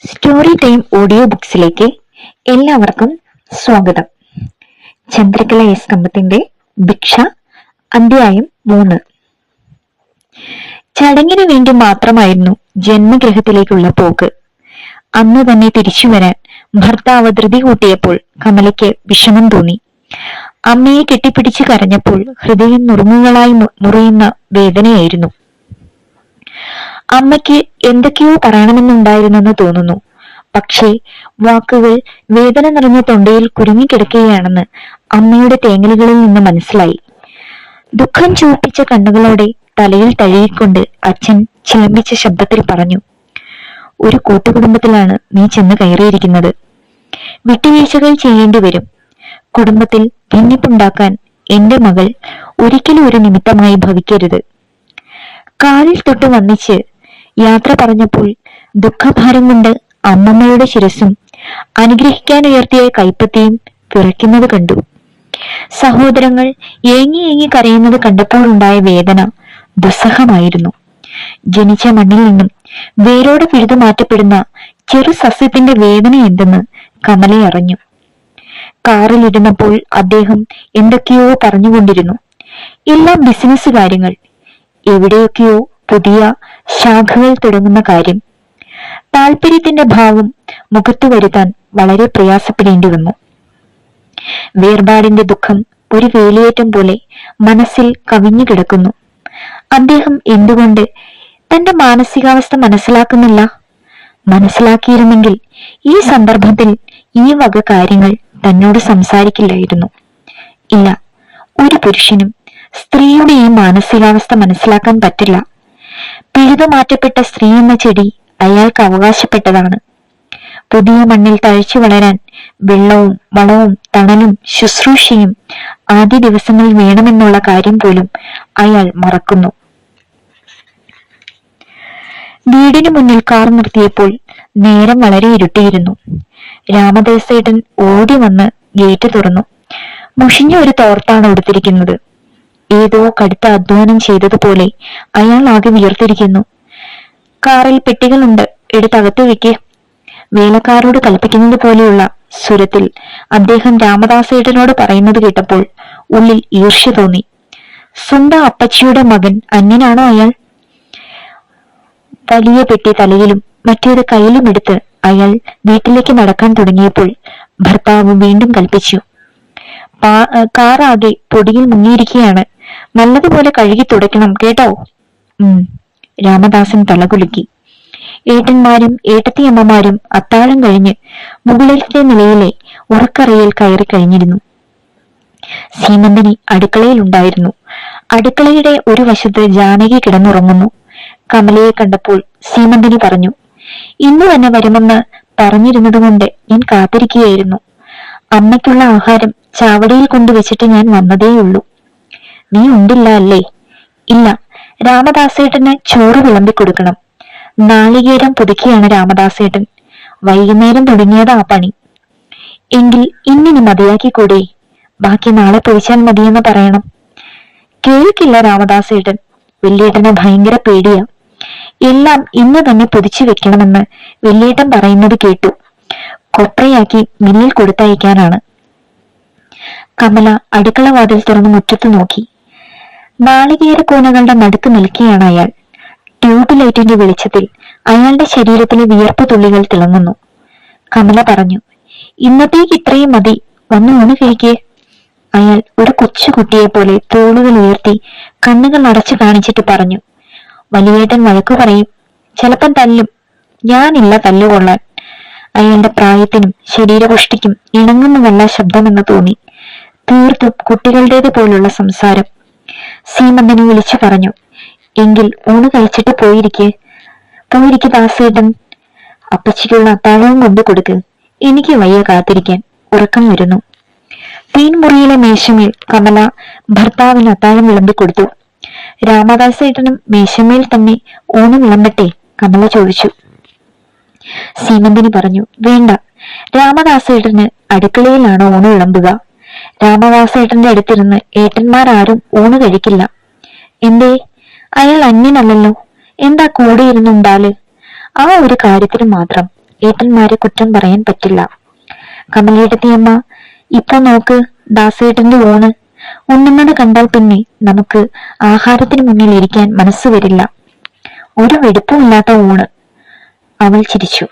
Story time audio ബുക്സിലേക്ക് എല്ലാവർക്കും സ്വാഗതം. ചന്ദ്രകല S കമ്പത്തിന്റെ ഭിക്ഷ, അധ്യായം 3. ചടങ്ങിന് വേണ്ടി മാത്രമായിരുന്നു ജന്മഗൃഹത്തിലേക്കുള്ള പോക്ക്. അന്ന് തന്നെ തിരിച്ചു വരാൻ ഭർത്താവ് ധൃതി കൂട്ടിയപ്പോൾ കമലയ്ക്ക് വിഷമം തോന്നി. അമ്മയെ കെട്ടിപ്പിടിച്ച് കരഞ്ഞപ്പോൾ ഹൃദയം നുറുങ്ങുകളായി മുറിയുന്ന വേദനയായിരുന്നു. അമ്മയ്ക്ക് എന്തൊക്കെയോ പറയണമെന്നുണ്ടായിരുന്നെന്ന് തോന്നുന്നു. പക്ഷേ വാക്കുകൾ വേദന നിറഞ്ഞ തൊണ്ടയിൽ കുരുങ്ങിക്കിടക്കുകയാണെന്ന് അമ്മയുടെ തേങ്ങലുകളിൽ നിന്ന് മനസ്സിലായി. ദുഃഖം ചുവപ്പിച്ച കണ്ണുകളോടെ തലയിൽ തഴുകിക്കൊണ്ട് അച്ഛൻ ചിലമ്പിച്ച ശബ്ദത്തിൽ പറഞ്ഞു, ഒരു കൂട്ടുകുടുംബത്തിലാണ് നീ ചെന്ന് കയറിയിരിക്കുന്നത്. വിട്ടുവീഴ്ചകൾ ചെയ്യേണ്ടി വരും. കുടുംബത്തിൽ ഭിന്നിപ്പുണ്ടാക്കാൻ എന്റെ മകൾ ഒരിക്കലും ഒരു നിമിത്തമായി ഭവിക്കരുത്. കാലിൽ തൊട്ട് വന്നിച്ച് യാത്ര പറഞ്ഞപ്പോൾ ദുഃഖഭാരം കൊണ്ട് അമ്മമ്മയുടെ ശിരസും അനുഗ്രഹിക്കാൻ ഉയർത്തിയ കൈപ്പത്തിയും വിറയ്ക്കുന്നത് കണ്ടു. സഹോദരങ്ങൾ ഏങ്ങി ഏങ്ങി കരയുന്നത് കണ്ടപ്പോൾ ഉണ്ടായ വേദന ദുസ്സഹമായിരുന്നു. ജനിച്ച മണ്ണിൽ നിന്നും വേരോടെ പിഴുതു മാറ്റപ്പെടുന്ന ചെറു സസ്യത്തിന്റെ വേദന എന്തെന്ന് കമല അറിഞ്ഞു. കാറിലിരുന്നപ്പോൾ അദ്ദേഹം എന്തൊക്കെയോ പറഞ്ഞുകൊണ്ടിരുന്നു. എല്ലാം ബിസിനസ് കാര്യങ്ങൾ, എവിടെയൊക്കെയോ പുതിയ ശാഖകൾ തുടങ്ങുന്ന കാര്യം. താല്പര്യത്തിന്റെ ഭാവം മുഖത്തു വരുത്താൻ വളരെ പ്രയാസപ്പെടേണ്ടി വന്നു. വേർപാടിന്റെ ദുഃഖം ഒരു വേലിയേറ്റം പോലെ മനസ്സിൽ കവിഞ്ഞു കിടക്കുന്നു. അദ്ദേഹം എന്തുകൊണ്ട് തന്റെ മാനസികാവസ്ഥ മനസ്സിലാക്കുന്നില്ല? മനസ്സിലാക്കിയിരുന്നെങ്കിൽ ഈ സന്ദർഭത്തിൽ ഈ വക കാര്യങ്ങൾ തന്നോട് സംസാരിക്കില്ലായിരുന്നു. ഇല്ല, ഒരു പുരുഷനും സ്ത്രീയുടെ ഈ മാനസികാവസ്ഥ മനസ്സിലാക്കാൻ പറ്റില്ല. പിഴുതു മാറ്റപ്പെട്ട സ്ത്രീ എന്ന ചെടി അയാൾക്ക് അവകാശപ്പെട്ടതാണ്. പുതിയ മണ്ണിൽ തഴച്ചു വളരാൻ വെള്ളവും വളവും തണലും ശുശ്രൂഷയും ആദ്യ ദിവസങ്ങളിൽ വേണമെന്നുള്ള കാര്യം പോലും അയാൾ മറക്കുന്നു. വീടിന് മുന്നിൽ കാർ നിർത്തിയപ്പോൾ നേരം വളരെ ഇരുട്ടിയിരുന്നു. രാമദാസേട്ടൻ ഓടി വന്ന് ഗേറ്റ് തുറന്നു. മുഷിഞ്ഞ ഒരു തോർത്താണ് ഉടുത്തിരിക്കുന്നത്. ഏതോ കടുത്ത അധ്വാനം ചെയ്തതുപോലെ അയാൾ ആകെ വിയർത്തിരിക്കുന്നു. കാറിൽ പെട്ടികളുണ്ട്, എടുത്തകത്ത് വെക്ക്. വേലക്കാരോട് കൽപ്പിക്കുന്നത് പോലെയുള്ള സ്വരത്തിൽ അദ്ദേഹം രാമദാസേട്ടനോട് പറയുന്നത് കേട്ടപ്പോൾ ഉള്ളിൽ ഈർഷ്യ തോന്നി. സ്വന്തം അപ്പച്ചിയുടെ മകൻ അന്യനാണോ അയാൾ? വലിയ പെട്ടി തലയിലും മറ്റേത് കയ്യിലും എടുത്ത് അയാൾ വീട്ടിലേക്ക് നടക്കാൻ തുടങ്ങിയപ്പോൾ ഭർത്താവ് വീണ്ടും കൽപ്പിച്ചു, കാറാകെ പൊടിയിൽ മുങ്ങിയിരിക്കുകയാണ്, നല്ലതുപോലെ കഴുകി തുടയ്ക്കണം കേട്ടോ. രാമദാസൻ തലകുലുക്കി. ഏട്ടന്മാരും ഏട്ടത്തിയമ്മമാരും അത്താഴം കഴിഞ്ഞ് മുകളിലത്തെ നിലയിലെ ഉറക്കറയിൽ കയറി കഴിഞ്ഞിരുന്നു. സീമന്തിനി അടുക്കളയിലുണ്ടായിരുന്നു. അടുക്കളയുടെ ഒരു വശത്ത് ജാനകി കിടന്നുറങ്ങുന്നു. കമലയെ കണ്ടപ്പോൾ സീമന്തിനി പറഞ്ഞു, ഇന്ന് തന്നെ വരുമെന്ന് പറഞ്ഞിരുന്നത് കൊണ്ട് ഞാൻ കാത്തിരിക്കുകയായിരുന്നു. അമ്മയ്ക്കുള്ള ആഹാരം ചാവടിയിൽ കൊണ്ടുവച്ചിട്ട് ഞാൻ വന്നതേയുള്ളൂ. നീ ഉണ്ടില്ല അല്ലേ? ഇല്ല, രാമദാസേട്ടന് ചോറ് വിളമ്പിക്കൊടുക്കണം. നാളികേരം പുതുക്കിയാണ് രാമദാസേട്ടൻ. വൈകുന്നേരം തുടങ്ങിയതാ പണി. എങ്കിൽ ഇന്നിനി മതിയാക്കിക്കൂടെ? ബാക്കി നാളെ പൊഴിച്ചാൽ മതിയെന്ന് പറയണം. കേൾക്കില്ല രാമദാസേട്ടൻ. വല്യേട്ടന് ഭയങ്കര പേടിയാ. എല്ലാം ഇന്ന് തന്നെ പൊതിച്ചു വെക്കണമെന്ന് വല്യേട്ടൻ പറയുന്നത് കേട്ടു. കൊപ്രയാക്കി മില്ലിൽ കൊടുത്തയക്കാനാണ്. കമല അടുക്കള വാതിൽ തുറന്ന് മുറ്റത്ത് നോക്കി. നാളികേരക്കൂനകളുടെ നടുക്ക് നിൽക്കുകയാണ് അയാൾ. ട്യൂബ് ലൈറ്റിന്റെ വെളിച്ചത്തിൽ അയാളുടെ ശരീരത്തിലെ വിയർപ്പ് തുള്ളികൾ തിളങ്ങുന്നു. കമല പറഞ്ഞു, ഇന്നത്തേക്ക് ഇത്രയും മതി, വന്ന് ഊണ് കഴിക്കേ. അയാൾ ഒരു കൊച്ചുകുട്ടിയെ പോലെ തോളുകൾ ഉയർത്തി കണ്ണുകൾ അടച്ചു കാണിച്ചിട്ട് പറഞ്ഞു, വലിയേട്ടൻ വഴക്കു പറയും, ചിലപ്പം തല്ലും. ഞാനില്ല തല്ലുകൊള്ളാൻ. അയാളുടെ പ്രായത്തിനും ശരീരപുഷ്ടിക്കും ഇണങ്ങുന്നതല്ല ശബ്ദമെന്ന് തോന്നി. തീർത്തും കുട്ടികളുടേത് പോലുള്ള സംസാരം. സീമന്തനെ വിളിച്ചു പറഞ്ഞു, എങ്കിൽ ഊണ് കഴിച്ചിട്ട് പോയിരിക്കെ ദാസേട്ടൻ. അപ്പച്ചിക്കുള്ള അത്താഴവും കൊണ്ടു കൊടുക്ക്. എനിക്ക് വയ്യ കാത്തിരിക്കാൻ, ഉറക്കം വരുന്നു. തീൻമുറിയിലെ മേശമേൽ കമല ഭർത്താവിന് അത്താഴം വിളമ്പിക്കൊടുത്തു. രാമദാസേട്ടനും മേശമേൽ തന്നെ ഊണ് വിളമ്പട്ടെ? കമല ചോദിച്ചു. സീമന്തിനി പറഞ്ഞു, വേണ്ട, രാമദാസേട്ടന് അടുക്കളയിലാണോ ഊണ് വിളമ്പുക. രാമദാസേട്ടന്റെ അടുത്തിരുന്ന് ഏട്ടന്മാരാരും ഊണ് കഴിക്കില്ല. എന്തേ? അയാൾ അന്യനല്ലല്ലോ. എന്താ കൂടെ ഇരുന്നുണ്ടാല്? ആ ഒരു കാര്യത്തിന് മാത്രം ഏട്ടന്മാരെ കുറ്റം പറയാൻ പറ്റില്ല. കമലേട്ടത്തിയമ്മ, ഇപ്പൊ നോക്ക്, ദാസേട്ടന്റെ ഊണ് ഉണ്ണുന്നത് കണ്ടാൽ പിന്നെ നമുക്ക് ആഹാരത്തിന് മുന്നിൽ ഇരിക്കാൻ മനസ്സ് വരില്ല. ഒരു വെടുപ്പുമില്ലാത്ത ഊണ്. അവൾ ചിരിച്ചു.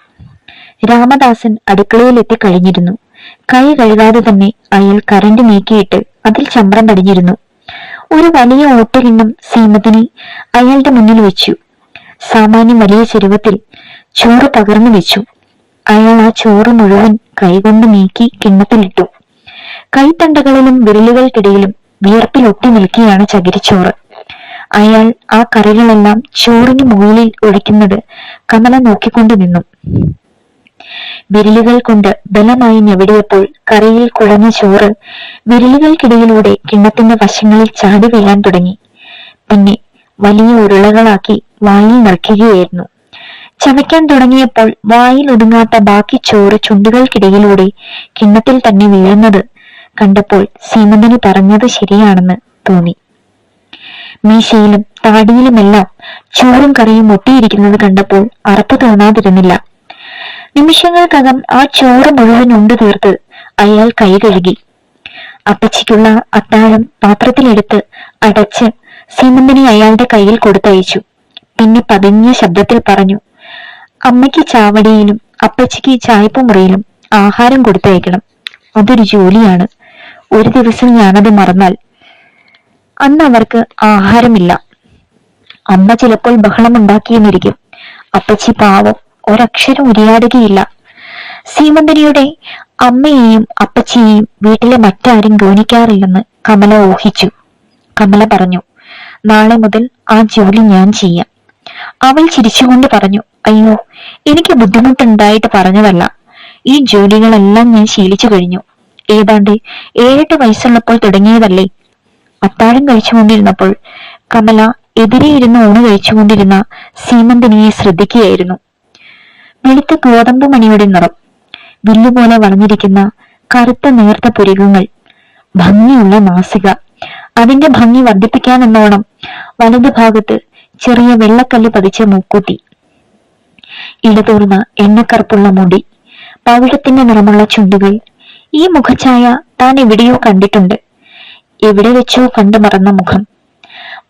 രാമദാസൻ അടുക്കളയിൽ എത്തിക്കഴിഞ്ഞിരുന്നു. കൈ കഴുകാതെ തന്നെ അയാൾ കരണ്ട് നീക്കിയിട്ട് അതിൽ ചമ്രം പടിഞ്ഞിരുന്നു. ഒരു വലിയ ഓട്ടുകിണ്ണം സീമത്തിനെ അയാളുടെ മുന്നിൽ വെച്ചു. സാമാന്യം വലിയ ചെരുവത്തിൽ ചോറ് പകർന്നു വെച്ചു. അയാൾ ആ ചോറ് മുഴുവൻ കൈകൊണ്ട് നീക്കി കിണ്ണത്തിലിട്ടു. കൈത്തണ്ടകളിലും വിരലുകൾക്കിടയിലും വിയർപ്പിൽ ഒട്ടി നിൽക്കുകയാണ് ചകിരിച്ചോറ്. അയാൾ ആ കറികളെല്ലാം ചോറിന് മുകളിൽ ഒഴിക്കുന്നത് കമല നോക്കിക്കൊണ്ട് നിന്നു. വിരലുകൾ കൊണ്ട് ബലമായി ഞെവിടിയപ്പോൾ കറിയിൽ കുഴഞ്ഞ ചോറ് വിരലുകൾക്കിടയിലൂടെ കിണ്ണത്തിന്റെ വശങ്ങളിൽ ചാടി വീഴാൻ തുടങ്ങി. പിന്നെ വലിയ ഉരുളകളാക്കി വായിൽ നിറയ്ക്കുകയായിരുന്നു. ചവയ്ക്കാൻ തുടങ്ങിയപ്പോൾ വായിൽ ഒതുങ്ങാത്ത ബാക്കി ചോറ് ചുണ്ടുകൾക്കിടയിലൂടെ കിണ്ണത്തിൽ തന്നെ വീഴുന്നത് കണ്ടപ്പോൾ സീമന്തിന് പറഞ്ഞത് ശരിയാണെന്ന് തോന്നി. മീശയിലും താടിയിലുമെല്ലാം ചോറും കറിയും ഒട്ടിയിരിക്കുന്നത് കണ്ടപ്പോൾ അറപ്പ് തോന്നാതിരുന്നില്ല. നിമിഷങ്ങൾക്കകം ആ ചോറ് മുഴുവൻ ഉണ്ടു തീർത്ത് അയാൾ കൈ കഴുകി. അപ്പച്ചിക്കുള്ള അത്താഴം പാത്രത്തിലെടുത്ത് അടച്ച് സീമന്തിനെ അയാളുടെ കയ്യിൽ കൊടുത്തയച്ചു. പിന്നെ പതിഞ്ഞ ശബ്ദത്തിൽ പറഞ്ഞു, അമ്മയ്ക്ക് ചാവടിയിലും അപ്പച്ചിക്ക് ചായപ്പുമുറിയിലും ആഹാരം കൊടുത്തയക്കണം. അതൊരു ജോലിയാണ്. ഒരു ദിവസം ഞാനത് മറന്നാൽ അന്ന് അവർക്ക് ആഹാരമില്ല. അമ്മ ചിലപ്പോൾ ബഹളമുണ്ടാക്കിയെന്നിരിക്കും. അപ്പച്ചി പാവം ഒരക്ഷരം ഉരിയാടുകയില്ല. സീമന്തരിയുടെ അമ്മയെയും അപ്പച്ചിയെയും വീട്ടിലെ മറ്റാരും ഗൗനിക്കാറില്ലെന്ന് കമല ഊഹിച്ചു. കമല പറഞ്ഞു, നാളെ മുതൽ ആ ജോലി ഞാൻ ചെയ്യാം. അവൾ ചിരിച്ചുകൊണ്ട് പറഞ്ഞു, അയ്യോ, എനിക്ക് ബുദ്ധിമുട്ടുണ്ടായിട്ട് പറഞ്ഞതല്ല. ഈ ജോലികളെല്ലാം ഞാൻ ശീലിച്ചു കഴിഞ്ഞു. ഏതാണ്ട് 7-8 വയസ്സുള്ളപ്പോൾ തുടങ്ങിയതല്ലേ. അത്താഴം കഴിച്ചുകൊണ്ടിരുന്നപ്പോൾ കമല എതിരെ ഇരുന്ന് ഊണ് കഴിച്ചുകൊണ്ടിരുന്ന സീമന്തിനിയെ ശ്രദ്ധിക്കുകയായിരുന്നു. വെളുത്ത ഗോതമ്പ് മണിയുടെ നിറം, വില്ലുപോലെ വളഞ്ഞിരിക്കുന്ന കറുത്ത നേർത്ത പുരികങ്ങൾ, ഭംഗിയുള്ള നാസിക, അതിന്റെ ഭംഗി വർദ്ധിപ്പിക്കാനെന്നോണം വലതു ഭാഗത്ത് ചെറിയ വെള്ളക്കല്ല് പതിച്ച മൂക്കൂത്തി, ഇടതൂർന്ന എണ്ണക്കറുപ്പുള്ള മുടി, പവിഴത്തിന്റെ നിറമുള്ള ചുണ്ടുകൾ. ഈ മുഖഛായ താൻ എവിടെയോ കണ്ടിട്ടുണ്ട്. എവിടെ വെച്ചോ കണ്ടു മറന്ന മുഖം.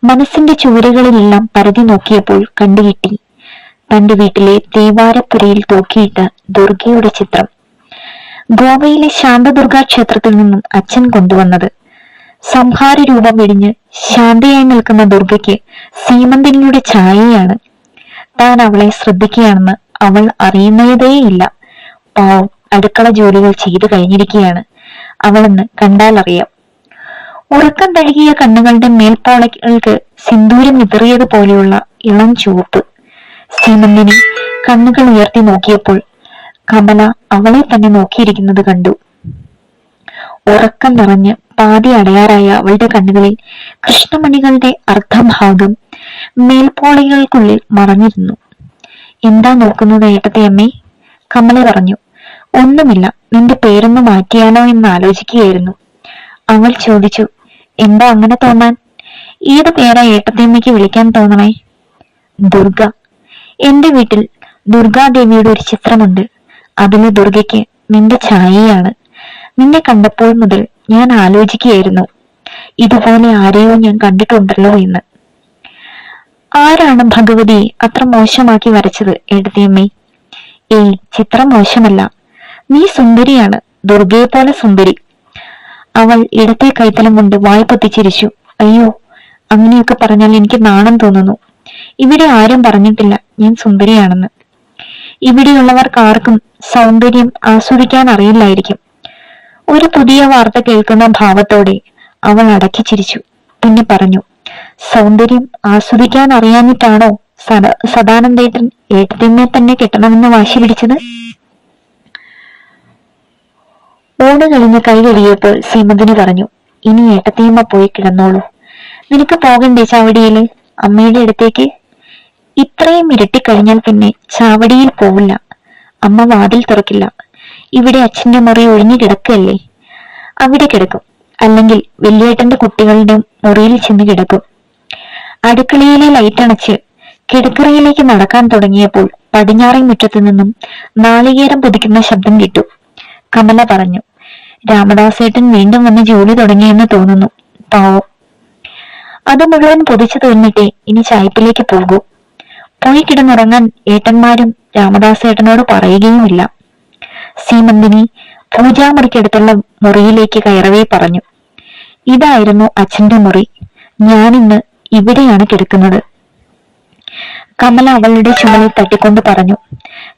മനസ്സിന്റെ ചുവരുകളിലെല്ലാം പരതി നോക്കിയപ്പോൾ കണ്ടുകിട്ടി തന്റെ വീട്ടിലെ തേവാരപ്പുരയിൽ തൂക്കിയിട്ട ദുർഗയുടെ ചിത്രം. ഗോവയിലെ ശാന്തദുർഗാ ക്ഷേത്രത്തിൽ നിന്നും അച്ഛൻ കൊണ്ടുവന്നത്. സംഹാര രൂപം വെടിഞ്ഞ് ശാന്തയായി നിൽക്കുന്ന ദുർഗയ്ക്ക് സീമന്തിനിയുടെ ഛായയാണ്. താൻ അവളെ ശ്രദ്ധിക്കുകയാണെന്ന് അവൾ അറിയുന്നതേയില്ല. പാവം, അടുക്കള ജോലികൾ ചെയ്തു കഴിഞ്ഞിരിക്കുകയാണ്. അവളെന്ന് കണ്ടാലറിയാം. ഉറക്കം തഴുകിയ കണ്ണുകളുടെ മേൽപ്പോളകൾക്ക് സിന്ദൂരം വിതറിയതുപോലെയുള്ള ഇളം ചുവപ്പ്. സീമന്തിനി കണ്ണുകൾ ഉയർത്തി നോക്കിയപ്പോൾ കമല അവളെ തന്നെ നോക്കിയിരിക്കുന്നത് കണ്ടു. ഉറക്കം നിറഞ്ഞ് പാതി അടയാറായ അവളുടെ കണ്ണുകളിൽ കൃഷ്ണമണികളുടെ അർദ്ധഭാഗം മേൽപ്പോളകൾക്കുള്ളിൽ മറഞ്ഞിരുന്നു. എന്താ നോക്കുന്നത് ഏട്ടത്തിയമ്മേ? കമല പറഞ്ഞു. ഒന്നുമില്ല, നിന്റെ പേരൊന്ന് മാറ്റിയാലോ എന്ന് ആലോചിക്കുകയായിരുന്നു. അവൾ ചോദിച്ചു, എന്താ അങ്ങനെ തോന്നാൻ? ഏത് പേരാ ഏട്ടത്തിയമ്മയ്ക്ക് വിളിക്കാൻ തോന്നണേ? ദുർഗ. എന്റെ വീട്ടിൽ ദുർഗാദേവിയുടെ ഒരു ചിത്രമുണ്ട്. അതിലെ ദുർഗയ്ക്ക് നിന്റെ ഛായയാണ്. നിന്നെ കണ്ടപ്പോൾ മുതൽ ഞാൻ ആലോചിക്കുകയായിരുന്നു, ഇതുപോലെ ആരെയോ ഞാൻ കണ്ടിട്ടുണ്ടല്ലോ എന്ന്. ആരാണ് ഭഗവതിയെ അത്ര മോശമാക്കി വരച്ചത് ഏട്ടത്തിയമ്മേ? ഏയ്, ചിത്രം മോശമല്ല. നീ സുന്ദരിയാണ്, ദുർഗയെ പോലെ സുന്ദരി. അവൾ ഇടത്തെ കൈത്തലം കൊണ്ട് വായ പൊത്തിച്ചിരിച്ചു. അയ്യോ, അങ്ങനെയൊക്കെ പറഞ്ഞാൽ എനിക്ക് നാണം തോന്നുന്നു. ഇവിടെ ആരും പറഞ്ഞിട്ടില്ല ഞാൻ സുന്ദരിയാണെന്ന്. ഇവിടെയുള്ളവർക്ക് ആർക്കും സൗന്ദര്യം ആസ്വദിക്കാൻ അറിയില്ലായിരിക്കും. ഒരു പുതിയ വാർത്ത കേൾക്കുന്ന ഭാവത്തോടെ അവൾ അടക്കി ചിരിച്ചു. പിന്നെ പറഞ്ഞു, സൗന്ദര്യം ആസ്വദിക്കാൻ അറിയാഞ്ഞിട്ടാണോ സദാനന്ദേട്ടൻ ഏട്ടത്തിയമ്മയെ തന്നെ കെട്ടണമെന്ന് വാശി പിടിച്ചത്? ഊണ് കഴിഞ്ഞ് കൈ കഴുകിയപ്പോൾ സീമന്തിനി പറഞ്ഞു, ഇനി ഏട്ടത്തിയമ്മ പോയി കിടന്നോളൂ. നിനക്ക് പോകണ്ടേ ചാവടിയില് അമ്മയുടെ അടുത്തേക്ക്? ഇത്രയും ഇരട്ടിക്കഴിഞ്ഞാൽ പിന്നെ ചാവടിയിൽ പോവില്ല. അമ്മ വാതിൽ തുറക്കില്ല. ഇവിടെ അച്ഛന്റെ മുറി ഒഴിഞ്ഞു കിടക്കല്ലേ, അവിടെ കിടക്കും. അല്ലെങ്കിൽ വലിയേട്ടന്റെ കുട്ടികളുടെ മുറിയിൽ ചെന്ന് കിടക്കും. അടുക്കളയിലെ ലൈറ്റ് അണച്ച് കിടക്കറയിലേക്ക് നടക്കാൻ തുടങ്ങിയപ്പോൾ പടിഞ്ഞാറേ മുറ്റത്തു നിന്നും നാളികേരം പൊതിക്കുന്ന ശബ്ദം കേട്ടു. കമല പറഞ്ഞു, രാമദാസേട്ടൻ വീണ്ടും വന്ന് ജോലി തുടങ്ങിയെന്ന് തോന്നുന്നു. പാവം. അത് മുഴുവൻ പൊതിച്ചു തീർന്നിട്ടേ ഇനി ചായ്പിലേക്ക് പോകൂ. പോയി കിടന്നുറങ്ങാൻ ഏട്ടന്മാരും രാമദാസേട്ടനോട് പറയുകയുമില്ല. സീമന്തിനി പൂജാമുറിക്കടുത്തുള്ള മുറിയിലേക്ക് കയറവേ പറഞ്ഞു. ഇതായിരുന്നു അച്ഛന്റെ മുറി. ഞാനിന്ന് ഇവിടെയാണ് കിടക്കുന്നത്. കമല അവളുടെ ചുമലിൽ തട്ടിക്കൊണ്ട് പറഞ്ഞു,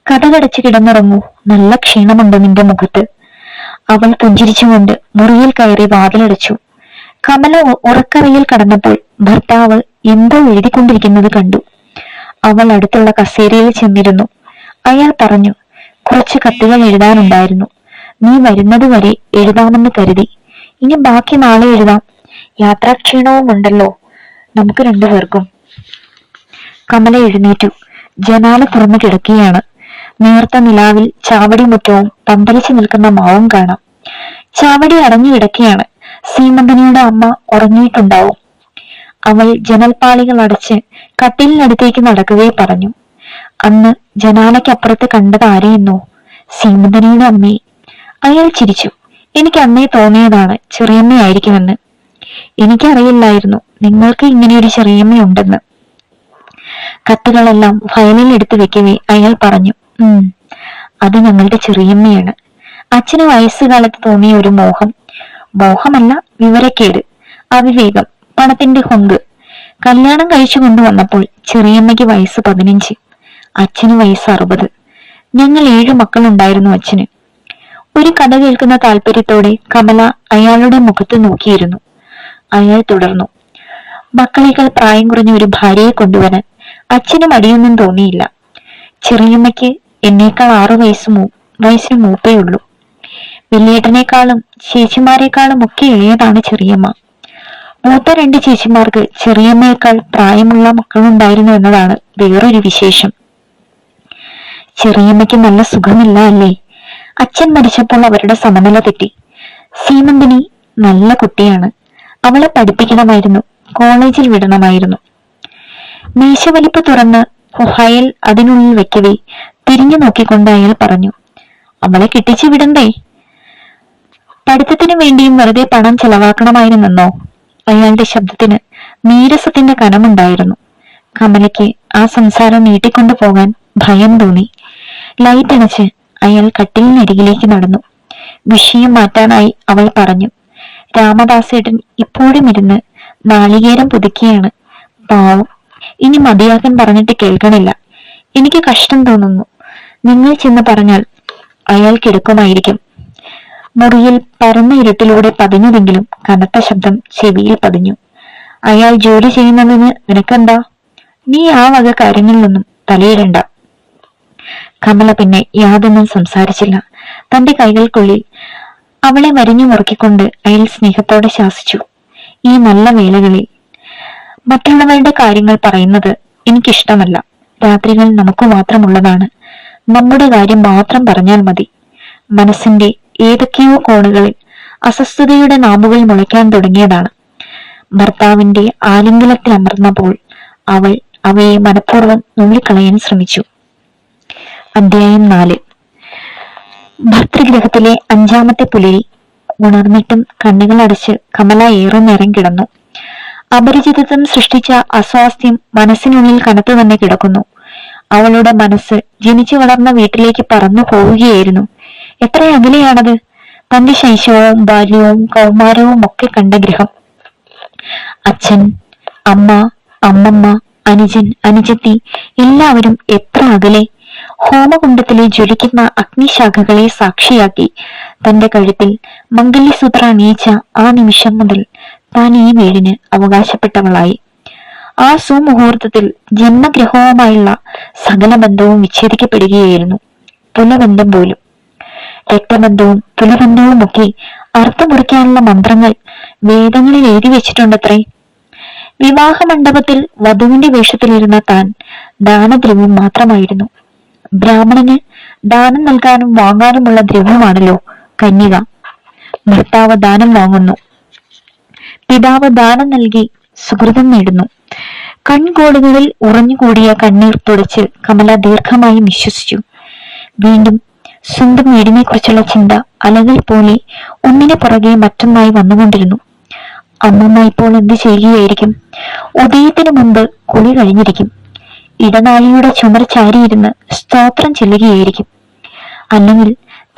കഥകടച്ച് കിടന്നുറങ്ങൂ, നല്ല ക്ഷീണമുണ്ട് നിന്റെ മുഖത്ത്. അവൾ പുഞ്ചിരിച്ചുകൊണ്ട് മുറിയിൽ കയറി വാതിലടച്ചു. കമല ഉറക്കറയിൽ കടന്നപ്പോൾ ഭർത്താവ് എന്തോ എഴുതിക്കൊണ്ടിരിക്കുന്നത് കണ്ടു. അവൾ അടുത്തുള്ള കസേരയിൽ ചെന്നിരുന്നു. അയാൾ പറഞ്ഞു, കുറച്ച് കത്തുകൾ എഴുതാനുണ്ടായിരുന്നു. നീ വരുന്നതുവരെ എഴുതാമെന്ന് കരുതി. ഇനി ബാക്കി നാളെ എഴുതാം. യാത്രാക്ഷീണവും ഉണ്ടല്ലോ നമുക്ക് രണ്ടുപേർക്കും. കമല എഴുന്നേറ്റു. ജനാല തുറന്നു കിടക്കുകയാണ്. നേർത്ത നിലാവിൽ ചാവടി മുറ്റവും പന്തലിച്ചു നിൽക്കുന്ന മാവും കാണാം. ചാവടി അടഞ്ഞു കിടക്കുകയാണ്. സീമന്തനിയുടെ അമ്മ ഉറങ്ങിയിട്ടുണ്ടാവും. അവൾ ജനൽപ്പാളികൾ അടച്ച് കട്ടിലിനടുത്തേക്ക് നടക്കുകയെ പറഞ്ഞു. അന്ന് ജനാലയ്ക്കപ്പുറത്ത് കണ്ടത് ആരെയെന്നോ? സീമന്തനിയുടെ അമ്മയെ. അയാൾ ചിരിച്ചു. എനിക്ക് അന്നേ തോന്നിയതാണ് ചെറിയമ്മയായിരിക്കുമെന്ന്. എനിക്കറിയില്ലായിരുന്നു നിങ്ങൾക്ക് ഇങ്ങനെയൊരു ചെറിയമ്മയുണ്ടെന്ന്. കത്തുകളെല്ലാം ഫയലിൽ എടുത്തു വെക്കവേ അയാൾ പറഞ്ഞു, അത് ഞങ്ങളുടെ ചെറിയമ്മയാണ്. അച്ഛന് വയസ്സുകാലത്ത് തോന്നിയ ഒരു മോഹമല്ല, വിവരക്കേട്, അവിവേകം, പണത്തിന്റെ ഹൊങ്ക്. കല്യാണം കഴിച്ചു കൊണ്ടുവന്നപ്പോൾ ചെറിയമ്മയ്ക്ക് വയസ്സ് 15, അച്ഛന് വയസ്സ് 60. ഞങ്ങൾ 7 മക്കളുണ്ടായിരുന്നു അച്ഛന്. ഒരു കഥ കേൾക്കുന്ന താല്പര്യത്തോടെ കമല അയാളുടെ മുഖത്ത് നോക്കിയിരുന്നു. അയാൾ തുടർന്നു, മക്കളേക്കാൾ പ്രായം കുറഞ്ഞ ഒരു ഭാര്യയെ കൊണ്ടുവരാൻ അച്ഛന് മടിയൊന്നും തോന്നിയില്ല. ചെറിയമ്മയ്ക്ക് എന്നേക്കാൾ 6 വയസ്സിന് മൂപ്പേ ഉള്ളൂ. വലിയേട്ടനേക്കാളും ചേച്ചിമാരെക്കാളും ഒക്കെ ഇളയതാണ് ചെറിയമ്മ. മൂത്ത 2 ചേച്ചിമാർക്ക് ചെറിയമ്മയേക്കാൾ പ്രായമുള്ള മക്കളുണ്ടായിരുന്നു എന്നതാണ് വേറൊരു വിശേഷം. ചെറിയമ്മയ്ക്ക് നല്ല സുഖമില്ല അല്ലേ? അച്ഛൻ മരിച്ചപ്പോൾ അവരുടെ സമനില തെറ്റി. സീമന്തിനി നല്ല കുട്ടിയാണ്. അവളെ പഠിപ്പിക്കണമായിരുന്നു, കോളേജിൽ വിടണമായിരുന്നു. മേശവലിപ്പ് തുറന്ന് ഫയൽ അതിനുള്ളിൽ വെക്കവേ തിരിഞ്ഞു നോക്കിക്കൊണ്ട് അയാൾ പറഞ്ഞു, അവളെ കെട്ടിച്ചു വിടണ്ടേ? പഠിത്തത്തിനു വേണ്ടിയും വെറുതെ പണം ചെലവാക്കണമായിരുന്നെന്നോ? അയാളുടെ ശബ്ദത്തിന് നീരസത്തിന്റെ കനമുണ്ടായിരുന്നു. കമലയ്ക്ക് ആ സംസാരം നീട്ടിക്കൊണ്ടു പോകാൻ ഭയം തോന്നി. ലൈറ്റ് അണച്ച് അയാൾ കട്ടിലിനരികിലേക്ക് നടന്നു. വിഷയം മാറ്റാനായി അവൾ പറഞ്ഞു, രാമദാസേട്ടൻ ഇപ്പോഴും ഇരുന്ന് നാളികേരം പുതുക്കിയാണ്. പാവം, ഇനി മതിയാക്കാൻ പറഞ്ഞിട്ട് കേൾക്കണില്ല. എനിക്ക് കഷ്ടം തോന്നുന്നു. നിങ്ങൾ ചെന്ന് പറഞ്ഞാൽ അയാൾ കിടക്കുമായിരിക്കും. മുറിയിൽ പരന്ന ഇരുട്ടിലൂടെ പതിഞ്ഞതെങ്കിലും കനത്ത ശബ്ദം ചെവിയിൽ പതിഞ്ഞു. അയാൾ ജോലി ചെയ്യുന്നതിന് നിനക്കെന്താ? നീ ആ വക കാര്യങ്ങളിലൊന്നും തലയിടണ്ട. കമല പിന്നെ യാതൊന്നും സംസാരിച്ചില്ല. തന്റെ കൈകൾക്കുള്ളിൽ അവളെ വരിഞ്ഞു മുറുക്കിക്കൊണ്ട് അയാൾ സ്നേഹത്തോടെ ശാസിച്ചു, ഈ നല്ല വേളകളിൽ മറ്റുള്ളവരുടെ കാര്യങ്ങൾ പറയുന്നത് എനിക്കിഷ്ടമല്ല. രാത്രികൾ നമുക്ക് മാത്രമുള്ളതാണ്. നമ്മുടെ കാര്യം മാത്രം പറഞ്ഞാൽ മതി. മനസ്സിന്റെ ഏതൊക്കെയോ കോണുകളിൽ അസ്വസ്ഥതയുടെ നാമ്പുകൾ മുളയ്ക്കാൻ തുടങ്ങിയതാണ്. ഭർത്താവിന്റെ ആലിംഗനത്തിൽ അമർന്നപ്പോൾ അവൾ അവയെ മനഃപൂർവ്വം നുള്ളിക്കളയാൻ ശ്രമിച്ചു. അധ്യായം 4. ഭർതൃഗ്രഹത്തിലെ 5ാമത്തെ പുലരി. ഉണർന്നിട്ടും കണ്ണുകൾ അടച്ച് കമല ഏറെ നേരം കിടന്നു. അപരിചിതത്വം സൃഷ്ടിച്ച അസ്വാസ്ഥ്യം മനസ്സിനുള്ളിൽ കനത്തു തന്നെ കിടക്കുന്നു. അവളുടെ മനസ്സ് ജനിച്ചു വളർന്ന വീട്ടിലേക്ക് പറന്നു പോവുകയായിരുന്നു. എത്ര അകലെയാണത്! തന്റെ ശൈശവവും ബാല്യവും കൗമാരവും ഒക്കെ കണ്ട ഗൃഹം. അച്ഛൻ, അമ്മ, അമ്മമ്മ, അനുജൻ, അനുജത്തി എല്ലാവരും എത്ര അകലെ! ഹോമകുണ്ടത്തിലെ ജ്വലിക്കുന്ന അഗ്നിശാഖകളെ സാക്ഷിയാക്കി തന്റെ കഴുത്തിൽ മംഗല്യസൂത്ര അണിയിച്ച ആ നിമിഷം മുതൽ താൻ ഈ വീടിന് അവകാശപ്പെട്ടവളായി. ആ സുമുഹൂർത്തത്തിൽ ജന്മഗ്രഹവുമായുള്ള സകല ബന്ധവും വിച്ഛേദിക്കപ്പെടുകയായിരുന്നു. പുലബന്ധം പോലും. രക്തബന്ധവും പുലബന്ധവും ഒക്കെ അർത്ഥമുറിക്കാനുള്ള മന്ത്രങ്ങൾ വേദങ്ങളിൽ എഴുതി വെച്ചിട്ടുണ്ടത്രേ. വിവാഹ മണ്ഡപത്തിൽ വധുവിന്റെ വേഷത്തിലിരുന്ന താൻ ദാനദ്രവ്യം മാത്രമായിരുന്നു. ബ്രാഹ്മണന് ദാനം നൽകാനും വാങ്ങാനുമുള്ള ദ്രവ്യമാണല്ലോ കന്യക. ഭർത്താവ് ദാനം വാങ്ങുന്നു, പിതാവ് ദാനം നൽകി സുഹൃതം നേടുന്നു. കൺകോടുകളിൽ ഉറഞ്ഞുകൂടിയ കണ്ണീർ തുടച്ച് കമല ദീർഘമായി നിശ്വസിച്ചു. വീണ്ടും സ്വന്തം വീടിനെ കുറിച്ചുള്ള ചിന്ത അലകൾ പോലെ ഒന്നിനു പുറകെ മറ്റൊന്നായി വന്നുകൊണ്ടിരുന്നു. അമ്മമ്മ ഇപ്പോൾ എന്ത് ചെയ്യുകയായിരിക്കും? ഉദയത്തിനു മുമ്പ് കുളി കഴിഞ്ഞിരിക്കും. ഇടനാഴിയുടെ ചുമർ ചാരിയിരുന്ന് സ്തോത്രം ചെല്ലുകയായിരിക്കും. അല്ലെങ്കിൽ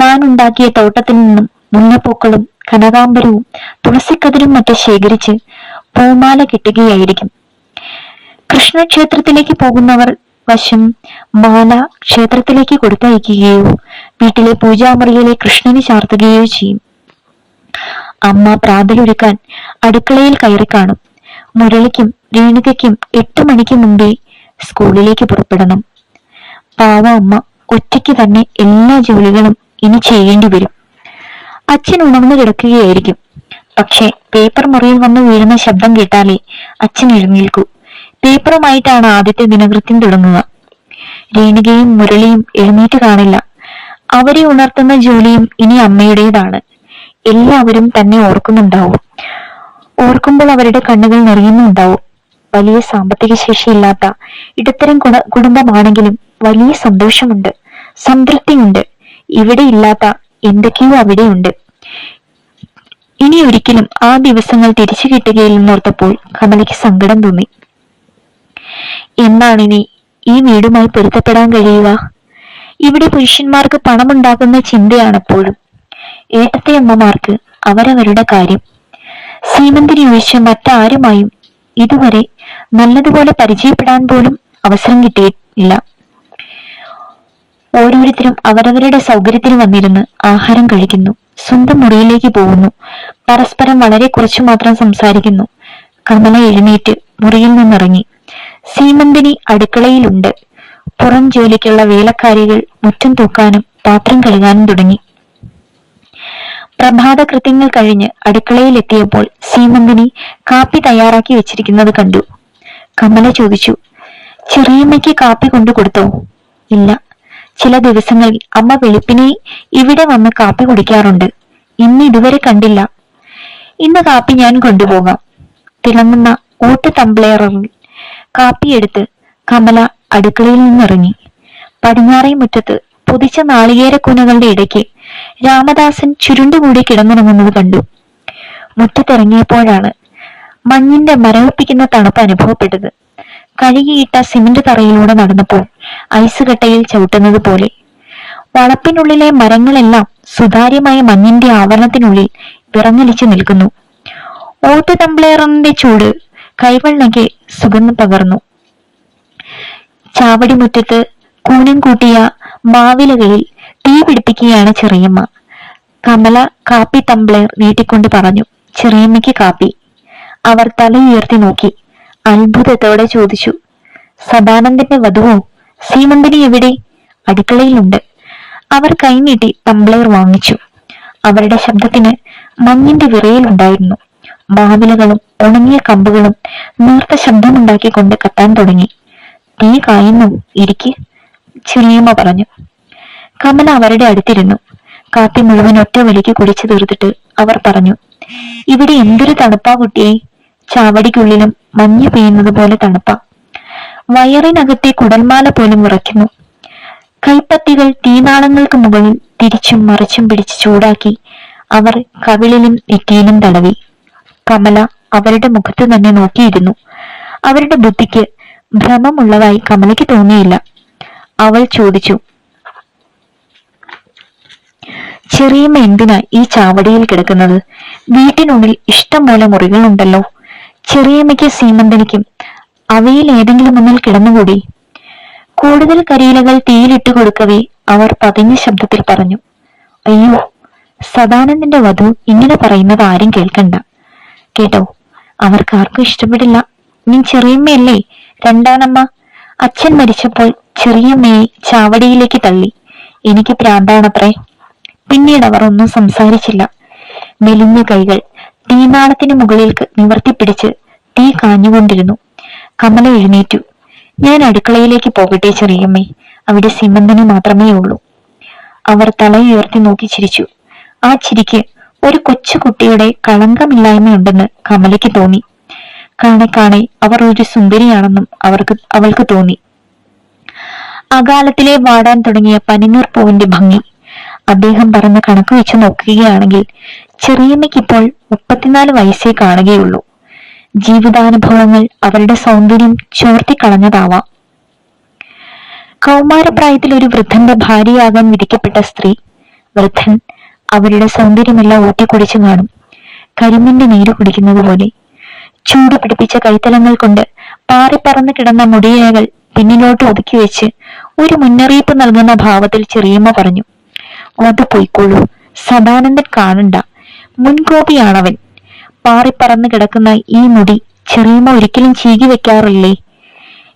താൻ ഉണ്ടാക്കിയ തോട്ടത്തിൽ നിന്നും മുല്ലപ്പൂക്കളും കനകാംബരവും തുളസിക്കതിരും മറ്റും ശേഖരിച്ച് പൂമാല കെട്ടുകയായിരിക്കും. കൃഷ്ണക്ഷേത്രത്തിലേക്ക് പോകുന്നവർ വശം മാല ക്ഷേത്രത്തിലേക്ക് കൊടുത്തയക്കുകയോ വീട്ടിലെ പൂജാമുറിയിലെ കൃഷ്ണന് ചാർത്തുകയോ ചെയ്യും. അമ്മ പ്രാതലൊരുക്കാൻ അടുക്കളയിൽ കയറി കാണും. മുരളിക്കും രേണുകയ്ക്കും 8 മണിക്ക് മുമ്പേ സ്കൂളിലേക്ക് പുറപ്പെടണം. പാവ അമ്മ ഒറ്റയ്ക്ക് തന്നെ എല്ലാ ജോലികളും ഇനി ചെയ്യേണ്ടി വരും. അച്ഛൻ ഉണർന്നു കിടക്കുകയായിരിക്കും. പക്ഷെ പേപ്പർ മുറിയിൽ വന്ന് വീഴുന്ന ശബ്ദം കേട്ടാലേ അച്ഛൻ എഴുന്നേൽക്കൂ. പേപ്പറുമായിട്ടാണ് ആദ്യത്തെ ദിനകൃത്യം തുടങ്ങുക. രേണുകയും മുരളിയും എഴുന്നേറ്റ് കാണില്ല. അവരെ ഉണർത്തുന്ന ജോലിയും ഇനി അമ്മയുടേതാണ്. എല്ലാവരും തന്നെ ഓർക്കുന്നുണ്ടാവും. ഓർക്കുമ്പോൾ അവരുടെ കണ്ണുകൾ നിറയുന്നുണ്ടാവും. വലിയ സാമ്പത്തിക ശേഷിയില്ലാത്ത ഇടത്തരം കുടുംബമാണെങ്കിലും വലിയ സന്തോഷമുണ്ട്, സംതൃപ്തിയുണ്ട്. ഇവിടെ ഇല്ലാത്ത എന്തൊക്കെയോ അവിടെയുണ്ട്. ഇനി ഒരിക്കലും ആ ദിവസങ്ങൾ തിരിച്ചു കിട്ടുകയില്ലെന്നോർത്തപ്പോൾ കമലയ്ക്ക് സങ്കടം തോന്നി. എന്നാണിനി ഈ വീടുമായി പൊരുത്തപ്പെടാൻ കഴിയുക? ഇവിടെ പുരുഷന്മാർക്ക് പണമുണ്ടാക്കുന്ന ചിന്തയാണെപ്പോഴും. ഏട്ടത്തെ അമ്മമാർക്ക് അവരവരുടെ കാര്യം. സീമന്തിന് ഒഴിച്ച് മറ്റാരുമായും ഇതുവരെ നല്ലതുപോലെ പരിചയപ്പെടാൻ പോലും അവസരം കിട്ടിയിട്ടില്ല. ഓരോരുത്തരും അവരവരുടെ സൗകര്യത്തിന് വന്നിരുന്ന് ആഹാരം കഴിക്കുന്നു, സ്വന്തം മുറിയിലേക്ക് പോകുന്നു, പരസ്പരം വളരെ കുറച്ചു മാത്രം സംസാരിക്കുന്നു. കമല എഴുന്നേറ്റ് മുറിയിൽ നിന്നിറങ്ങി. സീമന്തിനി അടുക്കളയിലുണ്ട്. പുറം ജോലിക്കുള്ള വേലക്കാരികൾ മുറ്റം തൂക്കാനും പാത്രം കഴുകാനും തുടങ്ങി. പ്രഭാത കൃത്യങ്ങൾ കഴിഞ്ഞ് അടുക്കളയിൽ എത്തിയപ്പോൾ സീമന്തിനി കാപ്പി തയ്യാറാക്കി വെച്ചിരിക്കുന്നത് കണ്ടു. കമല ചോദിച്ചു, ചെറിയമ്മയ്ക്ക് കാപ്പി കൊണ്ടു കൊടുത്തോ? ഇല്ല. ചില ദിവസങ്ങളിൽ അമ്മ വെളുപ്പിനെ ഇവിടെ വന്ന് കാപ്പി കുടിക്കാറുണ്ട്. ഇന്ന് ഇതുവരെ കണ്ടില്ല. ഇന്ന് കാപ്പി ഞാൻ കൊണ്ടുപോകാം. തിളങ്ങുന്ന ഓട്ട് തംബ്ലറിൽ കാപ്പിയെടുത്ത് കമല അടുക്കളയിൽ നിന്നിറങ്ങി. പടിഞ്ഞാറേ മുറ്റത്ത് പൊതിച്ച നാളികേരക്കൂനകളുടെ ഇടയ്ക്ക് രാമദാസൻ ചുരുണ്ടുകൂടി കിടന്നുറങ്ങുന്നത് കണ്ടു. മുറ്റത്തിറങ്ങിയപ്പോഴാണ് മഞ്ഞിന്റെ മരവിപ്പിക്കുന്ന തണുപ്പ് അനുഭവപ്പെട്ടത്. കഴുകിയിട്ട സിമന്റ് തറയിലൂടെ നടന്നപ്പോൾ ഐസ് കട്ടയിൽ ചവിട്ടുന്നത് പോലെ. വളപ്പിനുള്ളിലെ മരങ്ങളെല്ലാം സുതാര്യമായ മഞ്ഞിന്റെ ആവരണത്തിനുള്ളിൽ വിറങ്ങലിച്ചു നിൽക്കുന്നു. ഓട്ട് തംബ്ലറിന്റെ ചൂട് കൈവെള്ളയ്ക്ക് സുഗന്ധം പകർന്നു. ചാവടി മുറ്റത്ത് കൂനം കൂട്ടിയ മാവിലകളിൽ തീ പിടിപ്പിക്കുകയാണ് ചെറിയമ്മ. കമല കാപ്പി തംബ്ലർ നീട്ടിക്കൊണ്ട് പറഞ്ഞു, ചെറിയമ്മയ്ക്ക് കാപ്പി. അവർ തല ഉയർത്തി നോക്കി. അത്ഭുതത്തോടെ ചോദിച്ചു, സദാനന്ദന്റെ വധുവോ? സീമന്തിനി എവിടെ? അടുക്കളയിലുണ്ട്. അവർ കൈനീട്ടി തംബ്ലർ വാങ്ങിച്ചു. അവരുടെ ശബ്ദത്തിന് മഞ്ഞിന്റെ വിറയലുണ്ടായിരുന്നു. മാവിലകളും ഉണങ്ങിയ കമ്പുകളും നേർത്ത ശബ്ദമുണ്ടാക്കിക്കൊണ്ട് കത്താൻ തുടങ്ങി. തീ കായുന്നു, ഇരിക്ക്, ചെറിയമ്മ പറഞ്ഞു. കമല അവരുടെ അടുത്തിരുന്നു. കാപ്പി മുഴുവൻ ഒറ്റ വലിക്ക് കുടിച്ചു തീർത്തിട്ട് അവർ പറഞ്ഞു, ഇവിടെ എന്തൊരു തണുപ്പാ കുട്ടിയെ. ചാവടിക്കുള്ളിലും മഞ്ഞ് പെയ്യുന്നത് പോലെ തണുപ്പാ. വയറിനകത്തെ കുടൽമാല പോലും വിറയ്ക്കുന്നു. കൈപ്പത്തികൾ തീനാളങ്ങൾക്ക് മുകളിൽ തിരിച്ചും മറിച്ചും പിടിച്ച് ചൂടാക്കി അവർ കവിളിലും നെറ്റിയിലും തടവി. കമല അവരുടെ മുഖത്ത് തന്നെ നോക്കിയിരുന്നു. അവരുടെ ബുദ്ധിക്ക് ഭ്രമമുള്ളതായി കമലയ്ക്ക് തോന്നിയില്ല. അവൾ ചോദിച്ചു, ചെറിയമ്മ എന്തിനാ ഈ ചാവടിയിൽ കിടക്കുന്നത്? വീട്ടിനുള്ളിൽ ഇഷ്ടം പോലെ മുറികളുണ്ടല്ലോ. ചെറിയമ്മയ്ക്ക് സീമന്തനിക്കും അവയിൽ ഏതെങ്കിലും ഒന്നിൽ കിടന്നുകൂടി? കൂടുതൽ കരിയിലകൾ തീയിലിട്ട് കൊടുക്കവേ അവർ പതിഞ്ഞ ശബ്ദത്തിൽ പറഞ്ഞു, അയ്യോ, സദാനന്ദന്റെ വധു ഇങ്ങനെ പറയുന്നത് ആരും കേൾക്കണ്ട കേട്ടോ. അവർക്കാർക്കും ഇഷ്ടപ്പെടില്ല. നീ ചെറിയമ്മയല്ലേ രണ്ടാനമ്മ. അച്ഛൻ മരിച്ചപ്പോൾ ചെറിയമ്മയെ ചാവടിയിലേക്ക് തള്ളി. എനിക്ക് പ്രാന്താണത്രേ. പിന്നീട് അവർ ഒന്നും സംസാരിച്ചില്ല. മെലിഞ്ഞ കൈകൾ തീനാളത്തിന് മുകളിലേക്ക് നിവർത്തിപ്പിടിച്ച് തീ കാഞ്ഞുകൊണ്ടിരുന്നു. കമല എഴുന്നേറ്റു. ഞാൻ അടുക്കളയിലേക്ക് പോകട്ടെ ചെറിയമ്മേ, അവിടെ സിമന്തന് മാത്രമേ ഉള്ളൂ. അവർ തലയുയർത്തി നോക്കി ചിരിച്ചു. ആ ചിരിക്ക് ഒരു കൊച്ചു കുട്ടിയുടെ കളങ്കമില്ലായ്മയുണ്ടെന്ന് കമലയ്ക്ക് തോന്നി. കാണെ കാണെ അവർ ഒരു സുന്ദരിയാണെന്നും അവൾക്ക് തോന്നി. അകാലത്തിലെ വാടാൻ തുടങ്ങിയ പനിനീർ പൂവിന്റെ ഭംഗി അദ്ദേഹം പറഞ്ഞ കണക്ക് വെച്ച് നോക്കുകയാണെങ്കിൽ ചെറിയമ്മയ്ക്കിപ്പോൾ 34 വയസ്സേ കാണുകയുള്ളൂ. ജീവിതാനുഭവങ്ങൾ അവരുടെ സൗന്ദര്യം ചോർത്തിക്കളഞ്ഞതാവാം. കൗമാരപ്രായത്തിൽ ഒരു വൃദ്ധന്റെ ഭാര്യയാകാൻ വിധിക്കപ്പെട്ട സ്ത്രീ, വൃദ്ധൻ അവരുടെ സൗന്ദര്യമെല്ലാം ഊട്ടിക്കുടിച്ചു കാണും. കരിമ്പിന്റെ നീര് കുടിക്കുന്നത് പോലെ. ചൂട് പിടിപ്പിച്ച കൈത്തലങ്ങൾ കൊണ്ട് പാറിപ്പറന്ന് കിടന്ന മുടിയിഴകൾ പിന്നിലോട്ട് ഒതുക്കി വെച്ച് ഒരു മുന്നറിയിപ്പ് നൽകുന്ന ഭാവത്തിൽ ചെറിയമ്മ പറഞ്ഞു, അത് പോയിക്കോളൂ, സദാനന്ദൻ കാണണ്ട, മുൻകോപിയാണവൻ. പാറിപ്പറന്ന് കിടക്കുന്ന ഈ മുടി ചെറിയമ്മ ഒരിക്കലും ചീകി വെക്കാറില്ലേ?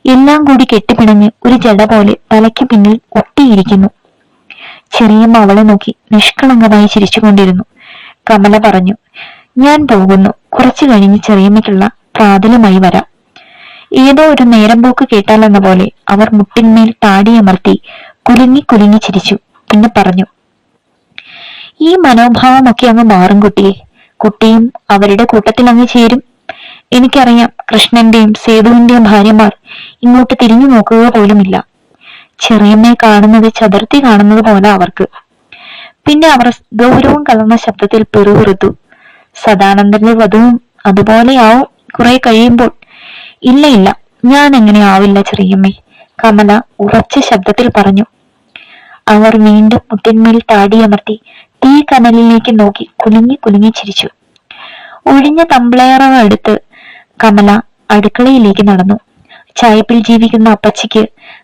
എല്ലാം കൂടി കെട്ടിപ്പിണഞ്ഞ് ഒരു ജട പോലെ തലയ്ക്ക് പിന്നിൽ ഒട്ടിയിരിക്കുന്നു. ചെറിയമ്മ അവളെ നോക്കി നിഷ്കളങ്കമായി ചിരിച്ചുകൊണ്ടിരുന്നു. കമല പറഞ്ഞു, ഞാൻ പോകുന്നു, കുറച്ചു കഴിഞ്ഞ് ചെറിയമ്മയ്ക്കുള്ള പ്രാതലുമായി വരാം. ഏതോ ഒരു നേരം പോക്ക് കേട്ടാലെന്ന പോലെ അവർ മുട്ടിന്മേൽ താടിയമർത്തി കുലുങ്ങി കുലുങ്ങി ചിരിച്ചു. പിന്നെ പറഞ്ഞു, ഈ മനോഭാവമൊക്കെ അങ്ങ് മാറും കുട്ടിയെ. കുട്ടിയും അവരുടെ കൂട്ടത്തിൽ അങ്ങ് ചേരും. എനിക്കറിയാം, കൃഷ്ണന്റെയും സേതുവിന്റെയും ഭാര്യമാർ ഇങ്ങോട്ട് തിരിഞ്ഞു നോക്കുക പോലുമില്ല. ചെറിയമ്മയെ കാണുന്നത് ചതുർത്തി കാണുന്നത് പോലെ അവർക്ക്. പിന്നെ അവർ ഗൗരവം കലർന്ന ശബ്ദത്തിൽ പിറുപിറുത്തു, സദാനന്ദന്റെ വധുവും അതുപോലെയാവും കുറെ കഴിയുമ്പോൾ. ഇല്ല ഇല്ല, ഞാൻ എങ്ങനെ ആവില്ല ചെറിയമ്മേ, കമല ഉറച്ച ശബ്ദത്തിൽ പറഞ്ഞു. അവർ വീണ്ടും മുട്ടിന്മേൽ താടിയമർത്തി തീ കനലിലേക്ക് നോക്കി കുലുങ്ങി കുലുങ്ങി ചിരിച്ചു. ഒഴിഞ്ഞ തമ്പ്ളയറ എടുത്ത് കമല അടുക്കളയിലേക്ക് നടന്നു. ചായപ്പിൽ ജീവിക്കുന്ന അപ്പച്ചിക്ക്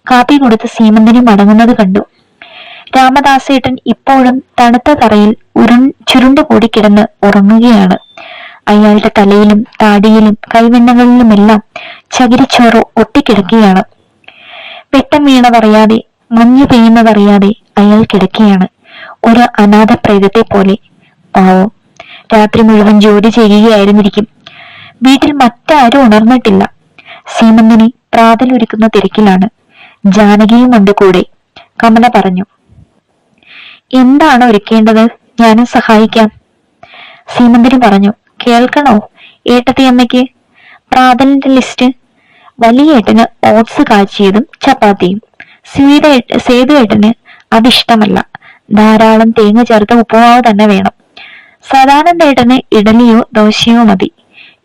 കാപ്പി കൊടുത്ത് സീമന്തിനി മടങ്ങുന്നത് കണ്ടു. രാമദാസേട്ടൻ ഇപ്പോഴും തണുത്ത തറയിൽ ചുരുണ്ടുകൂടി കിടന്ന് ഉറങ്ങുകയാണ്. അയാളുടെ തലയിലും താടിയിലും കൈവെണ്ണകളിലുമെല്ലാം ചകിരിച്ചോറ് ഒട്ടിക്കിടക്കുകയാണ്. വെട്ടം വീണതറിയാതെ മഞ്ഞു പെയ്യുന്നതറിയാതെ അയാൾ കിടക്കുകയാണ്, ഒരു അനാഥ പ്രേതത്തെ പോലെ. പാവം, രാത്രി മുഴുവൻ ജോലി ചെയ്യുകയായിരുന്നിരിക്കും. വീട്ടിൽ മറ്റാരും ഉണർന്നിട്ടില്ല. സീമന്തിനി പ്രാതലൊരുക്കുന്ന തിരക്കിലാണ്. ജാനകിയും ഉണ്ട് കൂടെ. കമല പറഞ്ഞു, എന്താണ് ഒരുക്കേണ്ടത്? ഞാനും സഹായിക്കാം. സീമന്തിനി പറഞ്ഞു, കേൾക്കണോ ഏട്ടത്തിയമ്മയ്ക്ക്? പ്രാതലിന്റെ ലിസ്റ്റ്. വലിയ ഏട്ടന് ഓട്സ് കാച്ചിയതും ചപ്പാത്തിയും. സേതു ഏട്ടന് അതിഷ്ടമല്ല, ധാരാളം തേങ്ങ ചേർത്ത ഉപ്പുമാവ് തന്നെ വേണം. സദാനന്ദ ഏട്ടന് ഇഡലിയോ ദോശയോ മതി.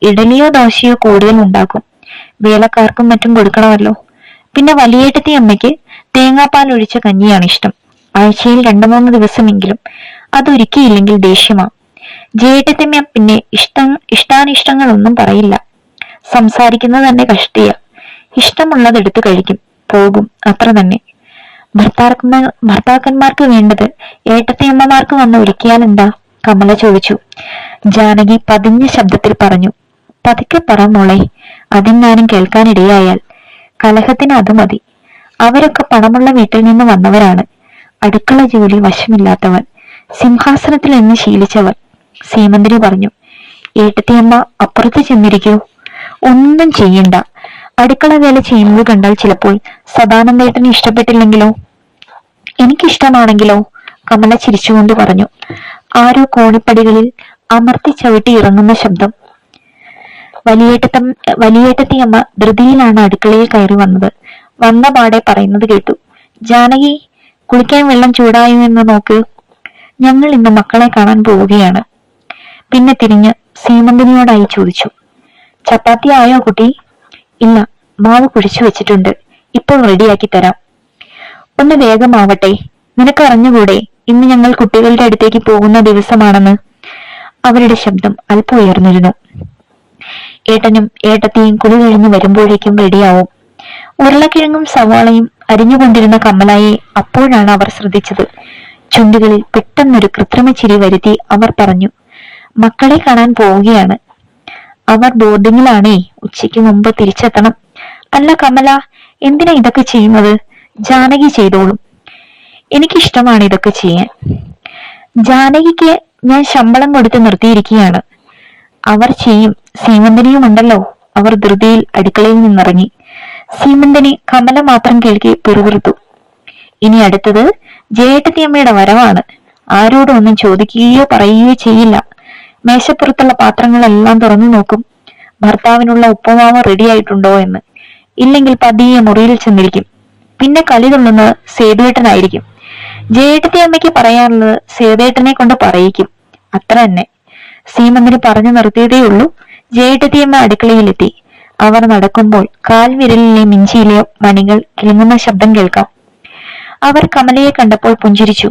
ഇഡലിയോ ദോശയോ കൂടുതൽ ഉണ്ടാക്കും, വേലക്കാർക്കും മറ്റും കൊടുക്കണമല്ലോ. പിന്നെ വലിയേട്ടത്തി അമ്മയ്ക്ക് തേങ്ങാപ്പാൽ ഒഴിച്ച കഞ്ഞിയാണ് ഇഷ്ടം. ആഴ്ചയിൽ 2-3 ദിവസമെങ്കിലും. അതൊരുക്കിയില്ലെങ്കിൽ ദേഷ്യമാ. ജേട്ടത്തിയമ്മ പിന്നെ ഇഷ്ടാനിഷ്ടങ്ങളൊന്നും പറയില്ല. സംസാരിക്കുന്നത് തന്നെ കഷ്ടിയ. ഇഷ്ടമുള്ളത് എടുത്തു കഴിക്കും, പോകും, അത്ര തന്നെ. ഭർത്താക്കന്മാർക്ക് വേണ്ടത് ഏട്ടത്തിയമ്മമാർക്ക് വന്ന് ഒരുക്കിയാൽ എന്താ? കമല ചോദിച്ചു. ജാനകി പതിഞ്ഞ ശബ്ദത്തിൽ പറഞ്ഞു, പതുക്കെ പറ മോളെ, അതെങ്ങാനും കേൾക്കാനിടയായാൽ. കലഹത്തിന് അത് മതി. അവരൊക്കെ പണമുള്ള വീട്ടിൽ നിന്ന് വന്നവരാണ്. അടുക്കള ജോലി വശമില്ലാത്തവൻ, സിംഹാസനത്തിൽ നിന്ന് ശീലിച്ചവൻ. സീമന്തിനി പറഞ്ഞു, ഏട്ടത്തിയമ്മ അപ്പുറത്ത് ചെന്നിരിക്കൂ. ഒന്നും ചെയ്യണ്ട. അടുക്കള വേല ചെയ്യുന്നത് കണ്ടാൽ ചിലപ്പോൾ സദാനന്ദേട്ടന് ഇഷ്ടപ്പെട്ടില്ലെങ്കിലോ? എനിക്കിഷ്ടമാണെങ്കിലോ? കമല ചിരിച്ചുകൊണ്ട് പറഞ്ഞു. ആരോ കോണിപ്പടികളിൽ അമർത്തി ചവിട്ടി ഇറങ്ങുന്ന ശബ്ദം. വലിയേട്ടത്തിയമ്മ ധൃതിയിലാണ് അടുക്കളയിൽ കയറി വന്നത്. വന്ന പാടെ പറയുന്നത് കേട്ടു, ജാനകി, കുളിക്കാൻ വെള്ളം ചൂടായോ എന്ന് നോക്ക്. ഞങ്ങൾ ഇന്ന് മക്കളെ കാണാൻ പോവുകയാണ്. പിന്നെ തിരിഞ്ഞ് സീമന്തിനിയോടായി ചോദിച്ചു, ചപ്പാത്തി ആയോ കുട്ടി? ഇല്ല, മാവ് കുഴിച്ചു വെച്ചിട്ടുണ്ട്, ഇപ്പോൾ റെഡിയാക്കി തരാം. ഒന്ന് വേഗമാവട്ടെ. നിനക്ക് അറിഞ്ഞുകൂടെ ഇന്ന് ഞങ്ങൾ കുട്ടികളുടെ അടുത്തേക്ക് പോകുന്ന ദിവസമാണെന്ന്? അവരുടെ ശബ്ദം അല്പം ഉയർന്നിരുന്നു. ഏട്ടനും ഏട്ടത്തിയും കുളി കഴിഞ്ഞ് വരുമ്പോഴേക്കും റെഡിയാവും. ഉരുളക്കിഴങ്ങും സവാളയും അരിഞ്ഞുകൊണ്ടിരുന്ന കമലയെ അപ്പോഴാണ് അവർ ശ്രദ്ധിച്ചത്. ചുണ്ടുകളിൽ പെട്ടെന്നൊരു കൃത്രിമ ചിരി വരുത്തി അവർ പറഞ്ഞു, മക്കളെ കാണാൻ പോവുകയാണ്. അവർ ബോർഡിങ്ങിലാണേ, ഉച്ചയ്ക്ക് മുമ്പ് തിരിച്ചെത്തണം. അല്ല കമല, എന്തിനാ ഇതൊക്കെ ചെയ്യുന്നത്? ജാനകി ചെയ്തോളും. എനിക്കിഷ്ടമാണ് ഇതൊക്കെ ചെയ്യാൻ. ജാനകിക്ക് ഞാൻ ശമ്പളം കൊടുത്ത് നിർത്തിയിരിക്കുകയാണ്. അവർ ചെയ്യും. സീമന്തിനിയും ഉണ്ടല്ലോ. അവർ ധൃതിയിൽ അടുക്കളയിൽ നിന്നിറങ്ങി. സീമന്തിനി കമല മാത്രം കേൾക്കി പിറുപിറുത്തു. ഇനി അടുത്തത് ജയേട്ടത്തിയമ്മയുടെ വരവാണ്. ആരോടും ഒന്നും ചോദിക്കുകയോ പറയുകയോ ചെയ്യില്ല. മേശപ്പുറത്തുള്ള പാത്രങ്ങളെല്ലാം തുറന്നു നോക്കും. ഭർത്താവിനുള്ള ഉപ്പുമാവ് റെഡി ആയിട്ടുണ്ടോ എന്ന്. ഇല്ലെങ്കിൽ പതിയെ മുറിയിൽ ചെന്നിരിക്കും. പിന്നെ കളി തുള്ളുന്നത് സേതുവേട്ടനായിരിക്കും. ജയേട്ടത്തി അമ്മയ്ക്ക് പറയാനുള്ളത് സേതുവേട്ടനെ കൊണ്ട് പറയിക്കും. അത്ര തന്നെ. സീമന്തിന് പറഞ്ഞു നിർത്തിയതേയുള്ളൂ. ജയേട്ടത്തിയമ്മ അടുക്കളയിലെത്തി. അവർ നടക്കുമ്പോൾ കാൽവിരലിലെ മിഞ്ചിയിലെ മണികൾ കിളുങ്ങുന്ന ശബ്ദം കേൾക്കാം. അവർ കമലയെ കണ്ടപ്പോൾ പുഞ്ചിരിച്ചു.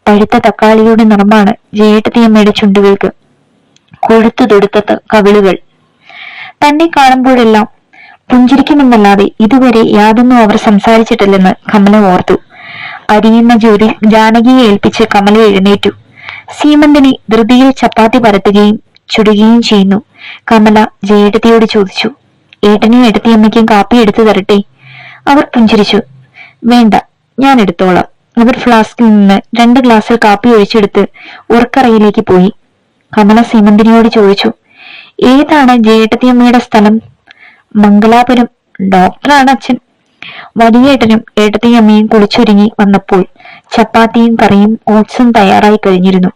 പഴുത്ത തക്കാളിയുടെ നിറമാണ് ജയേട്ടത്തിയമ്മയുടെ ചുണ്ടുകൾക്ക്. കൊഴുത്തു തൊടുത്ത കവിളുകൾ. തന്നെ കാണുമ്പോഴെല്ലാം പുഞ്ചിരിക്കുമെന്നല്ലാതെ ഇതുവരെ യാതൊന്നും അവർ സംസാരിച്ചിട്ടില്ലെന്ന് കമല ഓർത്തു. അരിയുന്ന ജോലി ജാനകിയെ ഏൽപ്പിച്ച് കമല എഴുന്നേറ്റു. സീമന്തിനി ധൃതിയിൽ ചപ്പാത്തി പരത്തുകയും ചുടുകയും ചെയ്യുന്നു. കമല ജയേട്ടത്തിയോട് ചോദിച്ചു, ഏട്ടനും ഏട്ടത്തിയമ്മയ്ക്കും കാപ്പി എടുത്തു തരട്ടെ? അവർ പുഞ്ചിരിച്ചു. വേണ്ട, ഞാൻ എടുത്തോളാം. അവർ ഫ്ലാസ്കിൽ നിന്ന് 2 ഗ്ലാസ്സിൽ കാപ്പി ഒഴിച്ചെടുത്ത് ഉറക്കറയിലേക്ക് പോയി. കമല സീമന്തിനിയോട് ചോദിച്ചു, ഏതാണ് ജയേട്ടത്തിയമ്മയുടെ സ്ഥലം? മംഗലാപുരം. ഡോക്ടറാണ് അച്ഛൻ. വലിയേട്ടനും ഏട്ടത്തിയമ്മയും കുളിച്ചൊരുങ്ങി വന്നപ്പോൾ ചപ്പാത്തിയും കറിയും ഓട്സും തയ്യാറായി കഴിഞ്ഞിരുന്നു.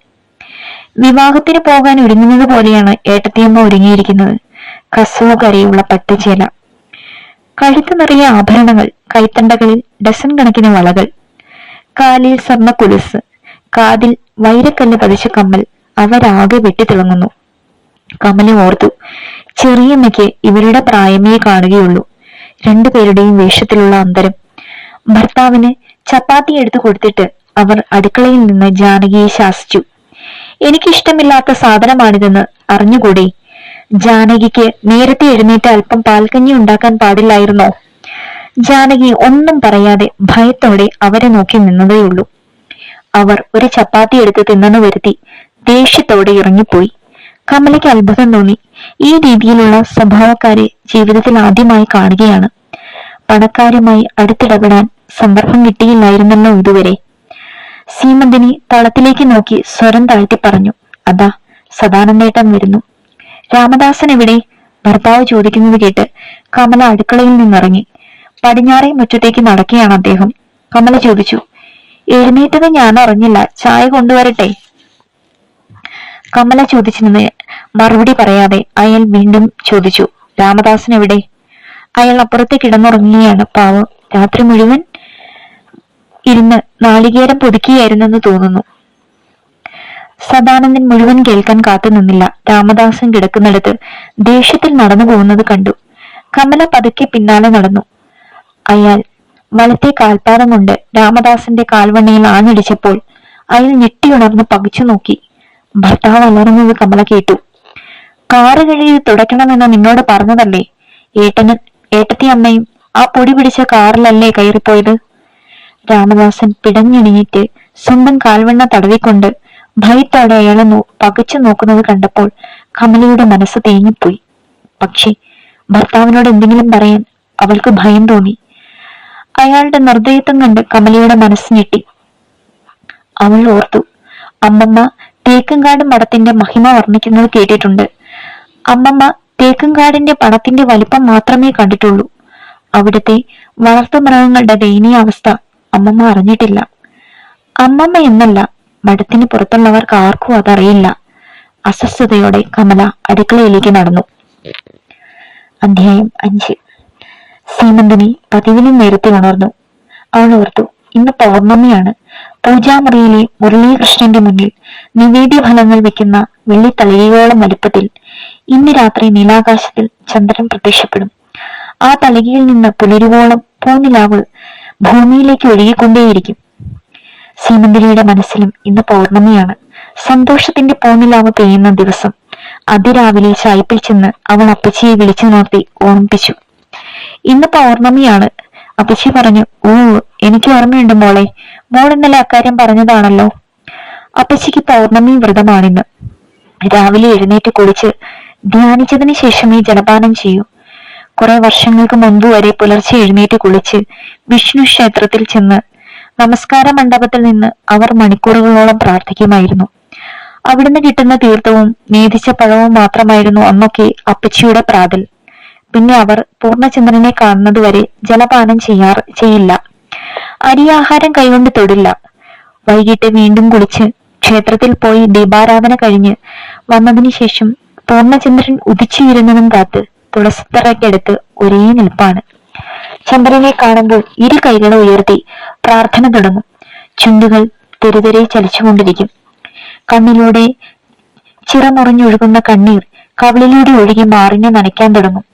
വിവാഹത്തിന് പോകാൻ ഒരുങ്ങുന്നത് പോലെയാണ് ഏട്ടത്തിയമ്മ ഒരുങ്ങിയിരിക്കുന്നത്. കസവു കരയുള്ള പട്ടുചേല, കഴുത്ത് നിറയെ ആഭരണങ്ങൾ, കൈത്തണ്ടകളിൽ ഡസൻ കണക്കിന് വളകൾ, കാലിൽ സ്വർണ്ണ കുലുസ്, കാതിൽ വൈരക്കല്ല് പതിച്ച കമ്മൽ. അവരാകെ വെട്ടിത്തിളങ്ങുന്നു. കമല ഓർത്തു, ചെറിയമ്മയ്ക്ക് ഇവരുടെ പ്രായമേ കാണുകയുള്ളൂ. 2 പേരുടെയും വേഷത്തിലുള്ള അന്തരം. ഭർത്താവിന് ചപ്പാത്തി എടുത്തു കൊടുത്തിട്ട് അവർ അടുക്കളയിൽ നിന്ന് ജാനകിയെ ശാസിച്ചു. എനിക്കിഷ്ടമില്ലാത്ത സാധനമാണിതെന്ന് അറിഞ്ഞുകൂടെ? ജാനകിക്ക് നേരത്തെ എഴുന്നേറ്റ് അല്പം പാൽക്കഞ്ഞി ഉണ്ടാക്കാൻ പാടില്ലായിരുന്നോ? ജാനകി ഒന്നും പറയാതെ ഭയത്തോടെ അവരെ നോക്കി നിന്നതേയുള്ളൂ. അവർ ഒരു ചപ്പാത്തി എടുത്ത് തിന്നെന്ന് വരുത്തി ദേഷ്യത്തോടെ ഇറങ്ങിപ്പോയി. കമലയ്ക്ക് അത്ഭുതം തോന്നി. ഈ രീതിയിലുള്ള സ്വഭാവക്കാരെ ജീവിതത്തിൽ ആദ്യമായി കാണുകയാണ്. പണക്കാരുമായി അടുത്തിടപെടാൻ സന്ദർഭം കിട്ടിയില്ലായിരുന്നല്ലോ ഇതുവരെ. സീമന്തിനി തളത്തിലേക്ക് നോക്കി സ്വരം താഴ്ത്തി പറഞ്ഞു, അതാ സദാനന്ദേട്ടൻ വരുന്നു. രാമദാസൻ എവിടെ? ഭർത്താവ് ചോദിക്കുന്നത് കേട്ട് കമല അടുക്കളയിൽ നിന്നിറങ്ങി. പടിഞ്ഞാറേ മുറ്റത്തേക്ക് നടക്കുകയാണ് അദ്ദേഹം. കമല ചോദിച്ചു, എഴുന്നേറ്റത് ഞാൻ അറിഞ്ഞില്ല, ചായ കൊണ്ടുവരട്ടെ? കമല ചോദിച്ചതിന് മറുപടി പറയാതെ അയാൾ വീണ്ടും ചോദിച്ചു, രാമദാസൻ എവിടെ? അയാൾ അപ്പുറത്ത് കിടന്നുറങ്ങുകയാണ് പാവം. രാത്രി മുഴുവൻ ഇരുന്ന് നാളികേരം പൊതുക്കിയായിരുന്നെന്ന് തോന്നുന്നു. സദാനന്ദൻ മുഴുവൻ കേൾക്കാൻ കാത്തു നിന്നില്ല. രാമദാസൻ കിടക്കുന്നിടത്ത് ദേഷ്യത്തിൽ നടന്നു പോകുന്നത് കണ്ടു. കമല പതുക്കെ പിന്നാലെ നടന്നു. അയാൾ വലത്തെ കാൽപാദം കൊണ്ട് രാമദാസന്റെ കാൽവണ്ണയിൽ ആഞ്ഞടിച്ചപ്പോൾ അയാൾ ഞെട്ടിയുണർന്ന് പകിച്ചു നോക്കി. ഭർത്താവ് അലറുന്നത് കമല കേട്ടു. കാറ് കഴുകി തുടയ്ക്കണമെന്ന് നിന്നോട് പറഞ്ഞതല്ലേ? ഏട്ടത്തി അമ്മയും ആ പൊടി പിടിച്ച കാറിലല്ലേ കയറിപ്പോയത്? രാമദാസൻ പിടഞ്ഞെണീറ്റ് സ്വന്തം കാൽവണ്ണ തടവിക്കൊണ്ട് ഭയത്തോടെ അയാളെ പകച്ചു നോക്കുന്നത് കണ്ടപ്പോൾ കമലയുടെ മനസ്സ് തേങ്ങിപ്പോയി. പക്ഷെ ഭർത്താവിനോട് എന്തെങ്കിലും പറയാൻ അവൾക്ക് ഭയം തോന്നി. അയാളുടെ നിർദ്ദയത്വം കണ്ട് കമലയുടെ മനസ്സ് ഞെട്ടി. അവൾ ഓർത്തു, അമ്മമ്മ തേക്കങ്കാട് മഠത്തിന്റെ മഹിമ വർണ്ണിക്കുന്നത് കേട്ടിട്ടുണ്ട്. അമ്മമ്മ തേക്കങ്കാടിന്റെ പണത്തിന്റെ വലിപ്പം മാത്രമേ കണ്ടിട്ടുള്ളൂ. അവിടുത്തെ വളർത്തുമൃഗങ്ങളുടെ ദയനീയാവസ്ഥ അമ്മമ്മ അറിഞ്ഞിട്ടില്ല. അമ്മമ്മ എന്നല്ല, മഠത്തിന് പുറത്തുള്ളവർക്ക് ആർക്കും അതറിയില്ല. അസ്വസ്ഥതയോടെ കമല അടുക്കളയിലേക്ക് നടന്നു. അധ്യായം 5. സീമന്തിനി പതിവിലും നേരത്തെ ഉണർന്നു. അവൾ ഓർത്തു, ഇന്ന് പൗർണമിയാണ്. പൂജാമുറിയിലെ മുരളീകൃഷ്ണന്റെ മുന്നിൽ നിവേദ്യ ഫലങ്ങൾ വെക്കുന്ന വെള്ളിത്തളികയോളം വലിപ്പത്തിൽ ഇന്ന് രാത്രി നീലാകാശത്തിൽ ചന്ദ്രൻ പ്രത്യക്ഷപ്പെടും. ആ തളികയിൽ നിന്ന് പുലരുവോളം പൂനിലാവ് ഭൂമിയിലേക്ക് ഒഴുകിക്കൊണ്ടേയിരിക്കും. സീമന്തിനിയുടെ മനസ്സിലും ഇന്ന് പൗർണമിയാണ്. സന്തോഷത്തിന്റെ പൂനിലാവ് പെയ്യുന്ന ദിവസം. അതിരാവിലെ ചായ്പിൽ ചെന്ന് അവൾ അപ്പച്ചിയെ വിളിച്ചു നോർത്തി ഓർമ്മിപ്പിച്ചു. ഇന്ന് പൗർണമിയാണ്. അപ്പച്ചി പറഞ്ഞു. ഓ, എനിക്ക് ഓർമ്മയുണ്ട് മോളെ, മോൾ ഇന്നലെ അക്കാര്യം പറഞ്ഞതാണല്ലോ. അപ്പച്ചിക്ക് പൗർണമി വ്രതമാണിന്ന്. രാവിലെ എഴുന്നേറ്റ് കുളിച്ച് ധ്യാനിച്ചതിന് ശേഷമേ ജലപാനം ചെയ്യൂ. കുറെ വർഷങ്ങൾക്ക് മുൻപ് വരെ പുലർച്ചെ എഴുന്നേറ്റ് കുളിച്ച് വിഷ്ണു ക്ഷേത്രത്തിൽ ചെന്ന് നമസ്കാര മണ്ഡപത്തിൽ നിന്ന് അവർ മണിക്കൂറുകളോളം പ്രാർത്ഥിക്കുമായിരുന്നു. അവിടുന്ന് കിട്ടുന്ന തീർത്ഥവും നേദിച്ച പഴവും മാത്രമായിരുന്നു അന്നൊക്കെ അപ്പച്ചിയുടെ പ്രാതൽ. പിന്നെ അവർ പൂർണ്ണചന്ദ്രനെ കാണുന്നതുവരെ ജലപാനം ചെയ്യില്ല. അരിയാഹാരം കൈകൊണ്ട് തൊടില്ല. വൈകിട്ട് വീണ്ടും കുളിച്ച് ക്ഷേത്രത്തിൽ പോയി ദീപാരാധന കഴിഞ്ഞ് വന്നതിന് ശേഷം പൂർണ്ണചന്ദ്രൻ ഉദിച്ചുയരുന്നതും കാത്ത് തുളസിത്തറയ്ക്കടുത്ത് ഒരേ നിൽപ്പാണ്. ചന്ദ്രനെ കാണുമ്പോൾ ഇരു കൈകളും ഉയർത്തി പ്രാർത്ഥന തുടങ്ങും. ചുണ്ടുകൾ തെരുതെരെ ചലിച്ചുകൊണ്ടിരിക്കും. കണ്ണിലൂടെ ചിറമുറിഞ്ഞൊഴുകുന്ന കണ്ണീർ കവിളിലൂടെ ഒഴുകി മാറിനെ നനയ്ക്കാൻ തുടങ്ങും.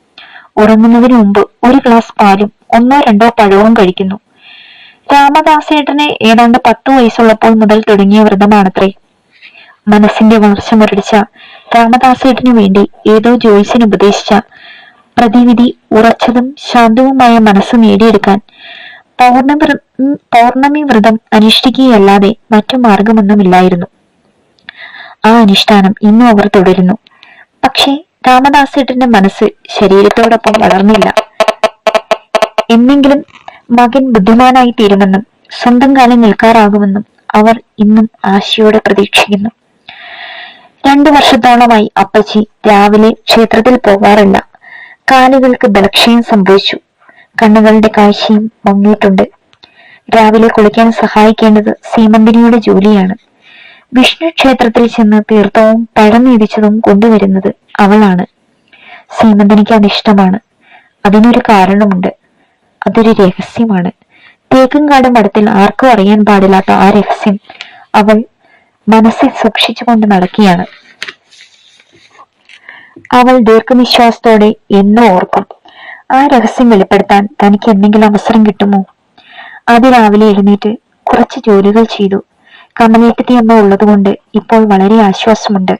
ഉറങ്ങുന്നതിന് മുമ്പ് ഒരു ഗ്ലാസ് പാലും 1-2 പഴവും കഴിക്കുന്നു. രാമദാസേട്ടന് ഏതാണ്ട് 10 വയസ്സുള്ളപ്പോൾ മുതൽ തുടങ്ങിയ വ്രതമാണത്രേ. മനസ്സിന്റെ വളർച്ച മുരടിച്ച രാമദാസേട്ടനു വേണ്ടി ഏതോ ജോയ്സിന് ഉപദേശിച്ച പ്രതിവിധി ഉറച്ചതും ശാന്തവുമായ മനസ്സ് നേടിയെടുക്കാൻ പൗർണമി വ്രതം അനുഷ്ഠിക്കുകയല്ലാതെ മറ്റു മാർഗമൊന്നുമില്ലായിരുന്നു. ആ അനുഷ്ഠാനം ഇന്നും അവർ തുടരുന്നു. പക്ഷേ രാമദാസേട്ടന്റെ മനസ്സ് ശരീരത്തോടൊപ്പം വളർന്നില്ല. എന്നെങ്കിലും മകൻ ബുദ്ധിമാനായി തീരുമെന്നും സ്വന്തം കാലിൽ നിൽക്കാറാകുമെന്നും അവർ ഇന്നും ആശയോടെ പ്രതീക്ഷിക്കുന്നു. 2 വർഷത്തോളമായി അപ്പച്ചി രാവിലെ ക്ഷേത്രത്തിൽ പോകാറില്ല. കാലുകൾക്ക് ബലക്ഷയം സംഭവിച്ചു. കണ്ണുകളുടെ കാഴ്ചയും മങ്ങിയിട്ടുണ്ട്. രാവിലെ കുളിക്കാൻ സഹായിക്കേണ്ടത് സീമന്തിനിയുടെ ജോലിയാണ്. വിഷ്ണു ക്ഷേത്രത്തിൽ ചെന്ന് തീർത്ഥവും പഴം നീതിച്ചതും കൊണ്ടുവരുന്നത് അവളാണ്. സീമന്തിനിക്ക് അതിഷ്ടമാണ്. അതിനൊരു കാരണമുണ്ട്. അതൊരു രഹസ്യമാണ്. തേക്കുംകാട് മഠത്തിൽ ആർക്കും അറിയാൻ പാടില്ലാത്ത ആ രഹസ്യം അവൾ മനസ്സിൽ സൂക്ഷിച്ചുകൊണ്ട് നടക്കുകയാണ്. അവൾ ദീർഘനിശ്വാസത്തോടെ എന്നും ഓർക്കും. ആ രഹസ്യം വെളിപ്പെടുത്താൻ തനിക്ക് എന്തെങ്കിലും അവസരം കിട്ടുമോ? അതിരാവിലെ എഴുന്നേറ്റ് കുറച്ച് ജോലികൾ ചെയ്തു. കമലേട്ടത്തി അമ്മ ഉള്ളതുകൊണ്ട് ഇപ്പോൾ വളരെ ആശ്വാസമുണ്ട്.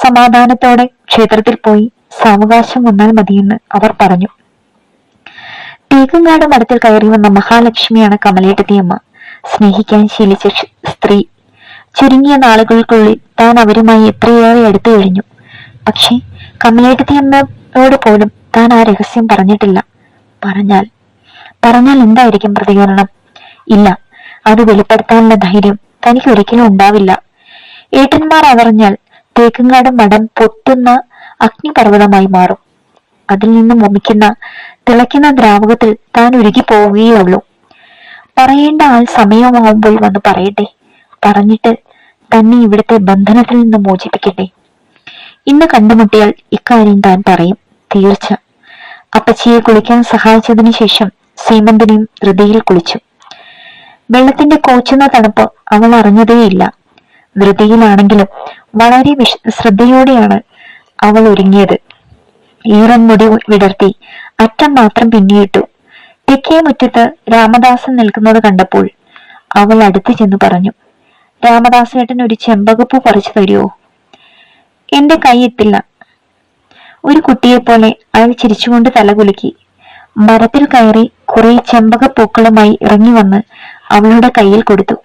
സമാധാനത്തോടെ ക്ഷേത്രത്തിൽ പോയി സാവകാശം വന്നാൽ മതിയെന്ന് അവർ പറഞ്ഞു. തേക്കുംകാട് മഠത്തിൽ കയറി വന്ന മഹാലക്ഷ്മിയാണ് കമലേട്ടത്തി അമ്മ. സ്നേഹിക്കാൻ ശീലിച്ച സ്ത്രീ. ചുരുങ്ങിയ നാളുകൾക്കുള്ളിൽ താൻ അവരുമായി എത്രയേറെ അടുത്തു കഴിഞ്ഞു. പക്ഷേ കമലേട്ടത്തി അമ്മയോട് പോലും താൻ ആ രഹസ്യം പറഞ്ഞിട്ടില്ല. പറഞ്ഞാൽ എന്തായിരിക്കും പ്രതികരണം? ഇല്ല, അത് വെളിപ്പെടുത്താനുള്ള ധൈര്യം തനിക്ക് ഒരിക്കലും ഉണ്ടാവില്ല. ഏട്ടന്മാർ അറിഞ്ഞാൽ തേക്കുംകാട് മഠം പൊട്ടുന്ന അഗ്നിപർവ്വതമായി മാറും. അതിൽ നിന്നും വമിക്കുന്ന തിളയ്ക്കുന്ന ദ്രാവകത്തിൽ താൻ ഉരുകി പോവുകയുള്ളൂ. പറയേണ്ട ആൾ സമയമാവുമ്പോൾ വന്ന് പറയട്ടെ. പറഞ്ഞിട്ട് തന്നെ ഇവിടുത്തെ ബന്ധനത്തിൽ നിന്ന് മോചിപ്പിക്കട്ടെ. ഇന്ന് കണ്ടുമുട്ടിയാൽ ഇക്കാര്യം താൻ പറയും, തീർച്ച. അപ്പച്ചിയെ കുളിക്കാൻ സഹായിച്ചതിനു ശേഷം സീമന്തിനിയും ധൃതിയിൽ കുളിച്ചു. വെള്ളത്തിന്റെ കോച്ചുന്ന തണുപ്പ് അവൾ അറിഞ്ഞതേയില്ല. ധൃതിയിലാണെങ്കിലും വളരെ ശ്രദ്ധയോടെയാണ് അവൾ ഒരുങ്ങിയത്. ഈറൻ മുടി വിടർത്തി അറ്റം മാത്രം പിന്നിയിട്ടു. തെക്കേ മുറ്റത്ത് രാമദാസൻ നിൽക്കുന്നത് കണ്ടപ്പോൾ അവൾ അടുത്ത് ചെന്ന് പറഞ്ഞു, രാമദാസേട്ടൻ ഒരു ചെമ്പകപ്പൂ പറിച്ചു തരുമോ? എന്റെ കൈ എത്തില്ല. ഒരു കുട്ടിയെപ്പോലെ അയാൾ ചിരിച്ചുകൊണ്ട് തലകുലുക്കി. മരത്തിൽ കയറി കുറെ ചെമ്പകപ്പൂക്കളുമായി ഇറങ്ങി വന്ന് അവളുടെ കയ്യിൽ കൊടുത്തു.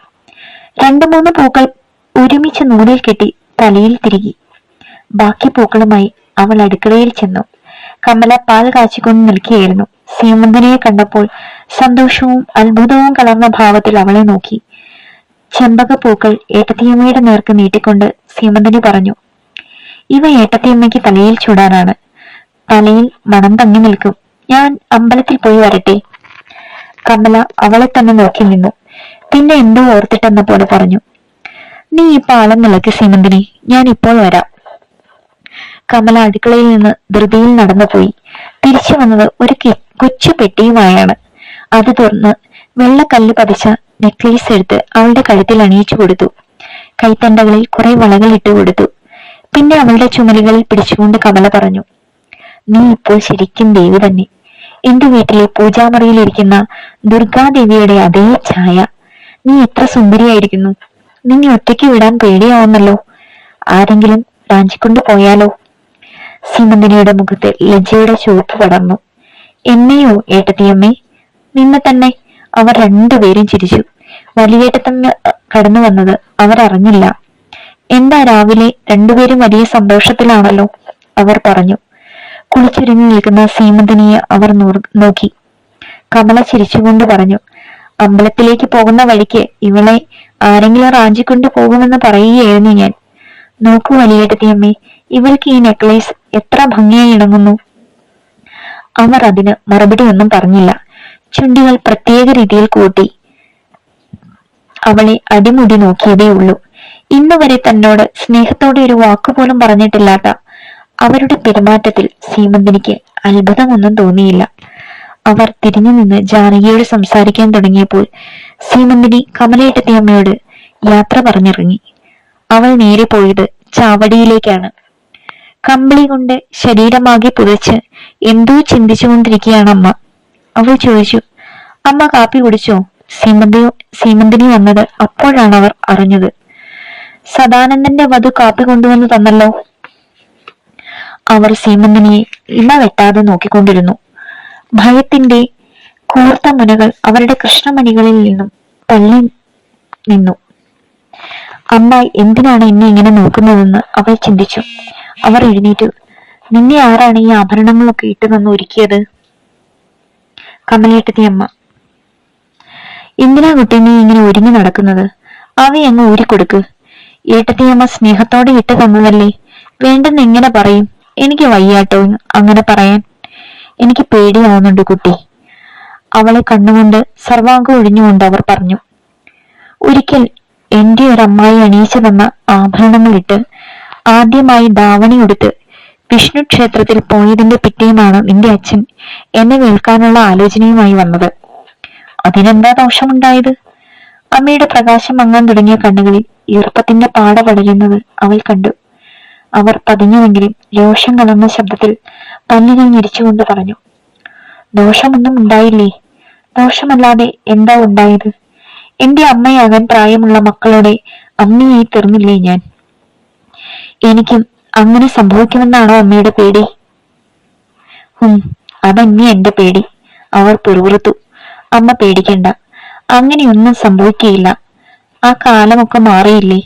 2-3 പൂക്കൾ ഒരുമിച്ച് നൂലിൽ കെട്ടി തലയിൽ തിരുകി. ബാക്കി പൂക്കളുമായി അവൾ അടുക്കളയിൽ ചെന്നു. കമല പാൽ കാച്ചിക്കൊണ്ട് നിൽക്കുകയായിരുന്നു. സീമന്തിനിയെ കണ്ടപ്പോൾ സന്തോഷവും അത്ഭുതവും കലർന്ന ഭാവത്തിൽ അവളെ നോക്കി. ചെമ്പകപ്പൂക്കൾ ഏട്ടത്തിയമ്മയുടെ നേർക്ക് നീട്ടിക്കൊണ്ട് സീമന്തിനി പറഞ്ഞു, ഇവ ഏട്ടത്തിയമ്മയ്ക്ക് തലയിൽ ചൂടാനാണ്. തലയിൽ മണം തങ്ങി നിൽക്കും. ഞാൻ അമ്പലത്തിൽ പോയി വരട്ടെ. കമല അവളെ തന്നെ നോക്കി നിന്നു. പിന്നെ എന്തോ ഓർത്തിട്ടെന്ന പോലെ പറഞ്ഞു, നീ ഈ പാലം നിലയ്ക്ക് സീമന്തിനി, ഞാൻ ഇപ്പോൾ വരാം. കമല അടുക്കളയിൽ നിന്ന് ധൃതിയിൽ നടന്നുപോയി. തിരിച്ചു വന്നത് ഒരു കൊച്ചു പെട്ടിയുമായാണ്. അത് തുറന്ന് വെള്ളക്കല്ല് പതിച്ച നെക്ലേസ് എടുത്ത് അവളുടെ കഴുത്തിൽ അണിയിച്ചു കൊടുത്തു. കൈത്തണ്ടകളിൽ കുറെ വളകൾ ഇട്ട് കൊടുത്തു. പിന്നെ അവളുടെ ചുമലുകളിൽ പിടിച്ചുകൊണ്ട് കമല പറഞ്ഞു, നീ ഇപ്പോൾ ശരിക്കും ദേവി തന്നെ. എന്റെ വീട്ടിലെ പൂജാമുറിയിലിരിക്കുന്ന ദുർഗാദേവിയുടെ അതേ ഛായ. നീ എത്ര സുന്ദരിയായിരിക്കുന്നു. നിന്നെ ഒറ്റയ്ക്ക് വിടാൻ പേടിയാവുന്നല്ലോ. ആരെങ്കിലും റാഞ്ചിക്കൊണ്ട് പോയാലോ? സീമന്തിനിയുടെ മുഖത്ത് ലജ്ജയുടെ ചുവപ്പ് പടർന്നു. എന്നെയോ ഏട്ടത്തിയമ്മേ? നിന്നെ തന്നെ. അവർ രണ്ടുപേരും ചിരിച്ചു. വലിയേട്ടത്തമ്മ കടന്നു വന്നത് അവർ അറിഞ്ഞില്ല. എന്താ രാവിലെ രണ്ടുപേരും വലിയ സന്തോഷത്തിലാണല്ലോ, അവർ പറഞ്ഞു. കുളിച്ചൊരുങ്ങി നിൽക്കുന്ന സീമന്തിനിയെ അവർ നോക്കി. കമല ചിരിച്ചുകൊണ്ട് പറഞ്ഞു, അമ്പലത്തിലേക്ക് പോകുന്ന വഴിക്ക് ഇവളെ ആരെങ്കിലും റാഞ്ചിക്കൊണ്ട് പോകുമെന്ന് പറയുകയായിരുന്നു ഞാൻ. നോക്കൂ വലിയേട്ടത്തിയമ്മേ, ഇവൾക്ക് ഈ നെക്ലേസ് എത്ര ഭംഗിയായി ഇണങ്ങുന്നു. അവർ അതിന് മറുപടി ഒന്നും പറഞ്ഞില്ല. ചുണ്ടുകൾ പ്രത്യേക രീതിയിൽ കൂട്ടി അവളെ അടിമുടി നോക്കിയതേ ഉള്ളൂ. ഇന്നുവരെ തന്നോട് സ്നേഹത്തോടെ ഒരു വാക്കുപോലും പറഞ്ഞിട്ടില്ലാത്ത അവരുടെ പെരുമാറ്റത്തിൽ സീമന്തിനിക്ക് അത്ഭുതമൊന്നും തോന്നിയില്ല. അവർ തിരിഞ്ഞു നിന്ന് ജാനകിയോട് സംസാരിക്കാൻ തുടങ്ങിയപ്പോൾ സീമന്തിനി കമലയേട്ടത്തിയമ്മയോട് യാത്ര പറഞ്ഞിറങ്ങി. അവൾ നേരെ പോയത് ചാവടിയിലേക്കാണ്. കമ്പിളി കൊണ്ട് ശരീരമാകെ പുതച്ച് എന്തോ ചിന്തിച്ചുകൊണ്ടിരിക്കുകയാണ് അമ്മ. അവൾ ചോദിച്ചു, അമ്മ കാപ്പി കുടിച്ചോ? സീമന്തിനി വന്നത് അപ്പോഴാണ് അവർ അറിഞ്ഞത്. സദാനന്ദന്റെ വധു കാപ്പി കൊണ്ടുവന്ന് തന്നല്ലോ. അവർ സീമന്തിനിയെ ഇമ വെട്ടാതെ നോക്കിക്കൊണ്ടിരുന്നു. ഭയത്തിന്റെ കൂർത്ത മുനകൾ അവരുടെ കൃഷ്ണമണികളിൽ നിന്നും തള്ളി നിന്നു. അമ്മ എന്തിനാണ് എന്നെ ഇങ്ങനെ നോക്കുന്നതെന്ന് അവൾ ചിന്തിച്ചു. അവർ എഴുന്നേറ്റു. നിന്നെ ആരാണ് ഈ ആഭരണങ്ങളൊക്കെ ഇട്ടു തന്നു ഒരുക്കിയത്? കമലയേട്ടത്തി അമ്മ. എന്തിനാ കുട്ടി നീ ഇങ്ങനെ ഒരുങ്ങി നടക്കുന്നത്? അവയങ്ങ് ഊരിക്കൊടുക്ക്. ഏട്ടത്തിയമ്മ സ്നേഹത്തോടെ ഇട്ടു തന്നതല്ലേ, വേണ്ടെന്ന് എങ്ങനെ പറയും? എനിക്ക് വയ്യാട്ടോ അങ്ങനെ പറയാൻ. എനിക്ക് പേടിയാവുന്നുണ്ട് കുട്ടി. അവളെ കണ്ണുകൊണ്ട് സർവാംഗം ഒഴിഞ്ഞുകൊണ്ട് അവർ പറഞ്ഞു. ഒരിക്കൽ എന്റെ ഒരമ്മായി അണിയിച്ചു തന്ന ആഭരണങ്ങളിട്ട് ആദ്യമായി ധാവണി ഉടുത്ത് വിഷ്ണു ക്ഷേത്രത്തിൽ പോയതിന്റെ പിറ്റേന്നാണ് നിന്റെ അച്ഛൻ എന്നെ വേൽക്കാനുള്ള ആലോചനയുമായി വന്നത്. അതിനെന്താ ദോഷമുണ്ടായത്? അമ്മയുടെ പ്രകാശം മങ്ങാൻ തുടങ്ങിയ കണ്ണുകളിൽ ഈർപ്പത്തിന്റെ പാട വളരുന്നത് അവൾ കണ്ടു. അവർ പതിഞ്ഞുവെങ്കിലും രോഷം കലർന്ന ശബ്ദത്തിൽ പല്ലുകൾ ഞെരിച്ചുകൊണ്ട് പറഞ്ഞു, ദോഷമൊന്നും ഉണ്ടായില്ലേ? ദോഷമല്ലാതെ എന്താ ഉണ്ടായത്? എന്റെ അമ്മയാകാൻ പ്രായമുള്ള മക്കളോടെ അമ്മയായി തീർന്നില്ലേ ഞാൻ? എനിക്കും അങ്ങനെ സംഭവിക്കുമെന്നാണോ അമ്മയുടെ പേടി? അതന്നെ എന്റെ പേടി. അവർ പിറുപിറുത്തു. അമ്മ പേടിക്കണ്ട, അങ്ങനെയൊന്നും സംഭവിക്കുകയില്ല. ആ കാലമൊക്കെ മാറിയില്ലേ?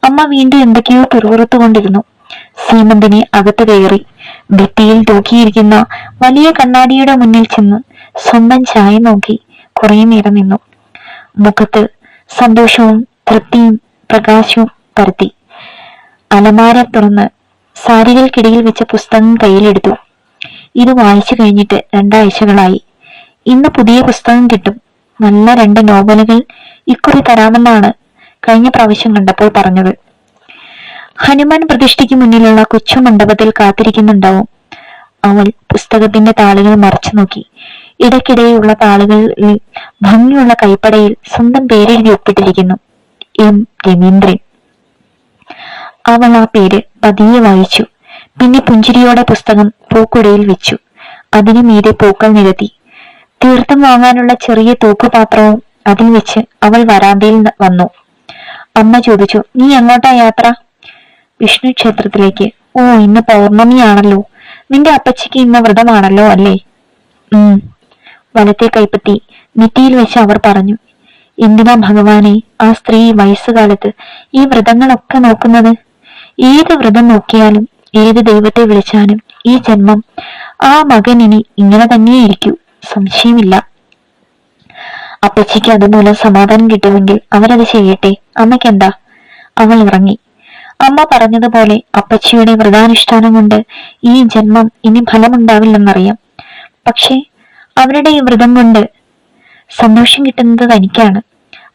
അമ്മ വീണ്ടും എന്തൊക്കെയോ പിറുപിറുത്തുകൊണ്ടിരുന്നു. സീമന്തിനെ അകത്ത് കയറി ഭിത്തിയിൽ തൂക്കിയിരിക്കുന്ന വലിയ കണ്ണാടിയുടെ മുന്നിൽ ചെന്ന് സ്വന്തം ചായ നോക്കി കുറെ നേരം നിന്നു. മുഖത്ത് സന്തോഷവും തൃപ്തിയും പ്രകാശവും പരത്തി. അലമാര തുറന്ന് സാരികൾക്കിടയിൽ വെച്ച പുസ്തകം കയ്യിലെടുത്തു. ഇത് വായിച്ചു കഴിഞ്ഞിട്ട് 2 ആഴ്ചകളായി. ഇന്ന് പുതിയ പുസ്തകം കിട്ടും. നല്ല 2 നോവലുകൾ ഇക്കുറി തരാമെന്നാണ് കഴിഞ്ഞ പ്രാവശ്യം കണ്ടപ്പോൾ പറഞ്ഞത്. ഹനുമാൻ പ്രതിഷ്ഠയ്ക്ക് മുന്നിലുള്ള കൊച്ചു മണ്ഡപത്തിൽ കാത്തിരിക്കുന്നുണ്ടാവും. അവൾ പുസ്തകത്തിന്റെ താളുകൾ മറച്ചു നോക്കി. ഇടയ്ക്കിടെയുള്ള താളുകളിൽ ഭംഗിയുള്ള കൈപ്പടയിൽ സ്വന്തം പേരെഴുതി ഒപ്പിട്ടിരിക്കുന്നു, എം രവീന്ദ്രൻ. അവൾ ആ പേര് പതിയെ വായിച്ചു. പിന്നെ പുഞ്ചിരിയോടെ പുസ്തകം പൂക്കുടയിൽ വെച്ചു. അതിനു മീതെ പൂക്കൾ നിരത്തി. തീർത്ഥം വാങ്ങാനുള്ള ചെറിയ തൂക്കുപാത്രവും അതിൽ വെച്ച് അവൾ വരാന്തയിൽ വന്നു. അമ്മ ചോദിച്ചു, നീ എങ്ങോട്ടാ യാത്ര? വിഷ്ണു ക്ഷേത്രത്തിലേക്ക്. ഓ, ഇന്ന് പൗർണമിയാണല്ലോ. നിന്റെ അപ്പച്ചിക്ക് ഇന്ന് വ്രതമാണല്ലോ അല്ലേ? വലത്തെ കൈപ്പത്തി നെറ്റിയിൽ വെച്ച് അവർ പറഞ്ഞു. എന്തിനാ ഭഗവാനെ ആ സ്ത്രീ വയസ്സുകാലത്ത് ഈ വ്രതങ്ങളൊക്കെ നോക്കുന്നത്? ഏത് വ്രതം നോക്കിയാലും ഏത് ദൈവത്തെ വിളിച്ചാലും ഈ ജന്മം ആ മകൻ ഇനി ഇങ്ങനെ തന്നെയിരിക്കൂ, സംശയമില്ല. അപ്പച്ചിക്ക് അതുമൂലം സമാധാനം കിട്ടുമെങ്കിൽ അവരത് ചെയ്യട്ടെ, അമ്മയ്ക്കെന്താ? അവൾ ഇറങ്ങി. അമ്മ പറഞ്ഞതുപോലെ അപ്പച്ചിയുടെ വ്രതാനുഷ്ഠാനം കൊണ്ട് ഈ ജന്മം ഇനി ഫലമുണ്ടാവില്ലെന്നറിയാം. പക്ഷേ അവരുടെ ഈ വ്രതം കൊണ്ട് സന്തോഷം കിട്ടുന്നത് തനിക്കാണ്.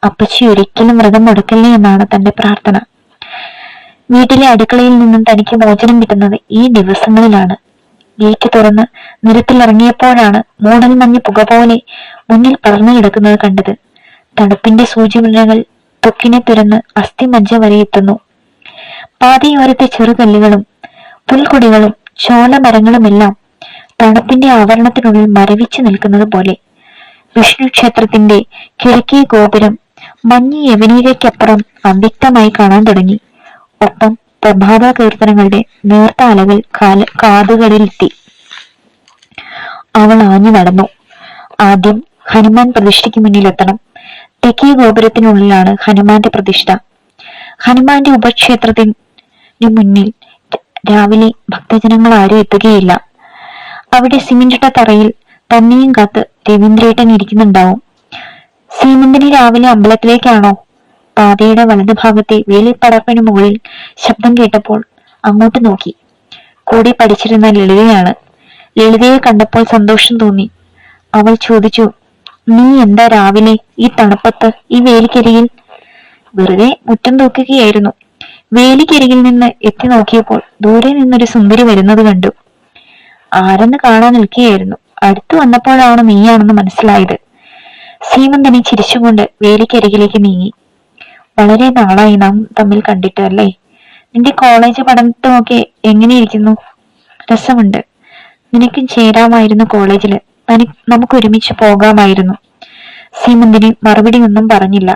അപ്പച്ചി ഒരിക്കലും വ്രതം മുടക്കല്ലേ എന്നാണ് തന്റെ പ്രാർത്ഥന. വീട്ടിലെ അടുക്കളയിൽ നിന്നും തനിക്ക് മോചനം കിട്ടുന്നത് ഈ ദിവസങ്ങളിലാണ്. ഗേറ്റ് തുറന്ന് നിരത്തിലിറങ്ങിയപ്പോഴാണ് മൂടൽ മഞ്ഞ് പുക പോലെ മുന്നിൽ പടർന്നു കിടക്കുന്നത് കണ്ടത്. തണുപ്പിന്റെ സൂചിമുനകൾ ത്വക്കിനെ തുറന്ന് അസ്ഥിമജ്ജ വരെ എത്തുന്നു. പാതയോരത്തെ ചെറുകല്ലുകളും പുൽക്കൊടികളും ചോലമരങ്ങളുമെല്ലാം തണുപ്പിന്റെ ആവരണത്തിനുള്ളിൽ മരവിച്ചു നിൽക്കുന്നത് പോലെ. വിഷ്ണു ക്ഷേത്രത്തിന്റെ കിഴക്കേ ഗോപുരം മഞ്ഞ് യവനികയ്ക്കപ്പുറം അവ്യക്തമായി കാണാൻ തുടങ്ങി. ഒപ്പം പ്രഭാത കീർത്തനങ്ങളുടെ നേർത്ത അലകൾ കാതുകളിലെത്തി. അവൾ ആഞ്ഞു നടന്നു. ആദ്യം ഹനുമാൻ പ്രതിഷ്ഠയ്ക്ക് മുന്നിലെത്തണം. തെക്കേ ഗോപുരത്തിനുള്ളിലാണ് ഹനുമാന്റെ പ്രതിഷ്ഠ. ഹനുമാന്റെ ഉപക്ഷേത്രത്തിന് മുന്നിൽ രാവിലെ ഭക്തജനങ്ങൾ ആരും എത്തുകയില്ല. അവിടെ സിമന്റിട്ട തറയിൽ തന്നെയും കാത്ത് രവീന്ദ്രേട്ടൻ ഇരിക്കുന്നുണ്ടാവും. സീമന്തിനി രാവിലെ അമ്പലത്തിലേക്കാണോ? പാതയുടെ വലതുഭാഗത്തെ വേലിപ്പടർപ്പിന് മുകളിൽ ശബ്ദം കേട്ടപ്പോൾ അങ്ങോട്ട് നോക്കി. കൂടെ പഠിച്ചിരുന്ന ലളിതയാണ്. ലളിതയെ കണ്ടപ്പോൾ സന്തോഷം തോന്നി. അവൾ ചോദിച്ചു, നീ എന്താ രാവിലെ ഈ തണുപ്പത്ത് ഈ വേലിക്കരികിൽ? വെറുതെ മുറ്റം തൂക്കുകയായിരുന്നു. വേലിക്കരികിൽ നിന്ന് എത്തി നോക്കിയപ്പോൾ ദൂരെ നിന്നൊരു സുന്ദരി വരുന്നത് കണ്ടു. ആരെന്ന് കാണാൻ നിൽക്കുകയായിരുന്നു. അടുത്തു വന്നപ്പോഴാണ് നീയാണെന്ന് മനസ്സിലായത്. സീമന്തനി ചിരിച്ചുകൊണ്ട് വേലിക്കരികിലേക്ക് നീങ്ങി. വളരെ നാളായി നാം തമ്മിൽ കണ്ടിട്ട് അല്ലേ? നിന്റെ കോളേജ് പഠനത്തുമൊക്കെ എങ്ങനെയിരിക്കുന്നു? രസമുണ്ട്. നിനക്കും ചേരാമായിരുന്നു കോളേജില്. നമുക്ക് ഒരുമിച്ച് പോകാമായിരുന്നു. സീമന്തിനി മറുപടി ഒന്നും പറഞ്ഞില്ല.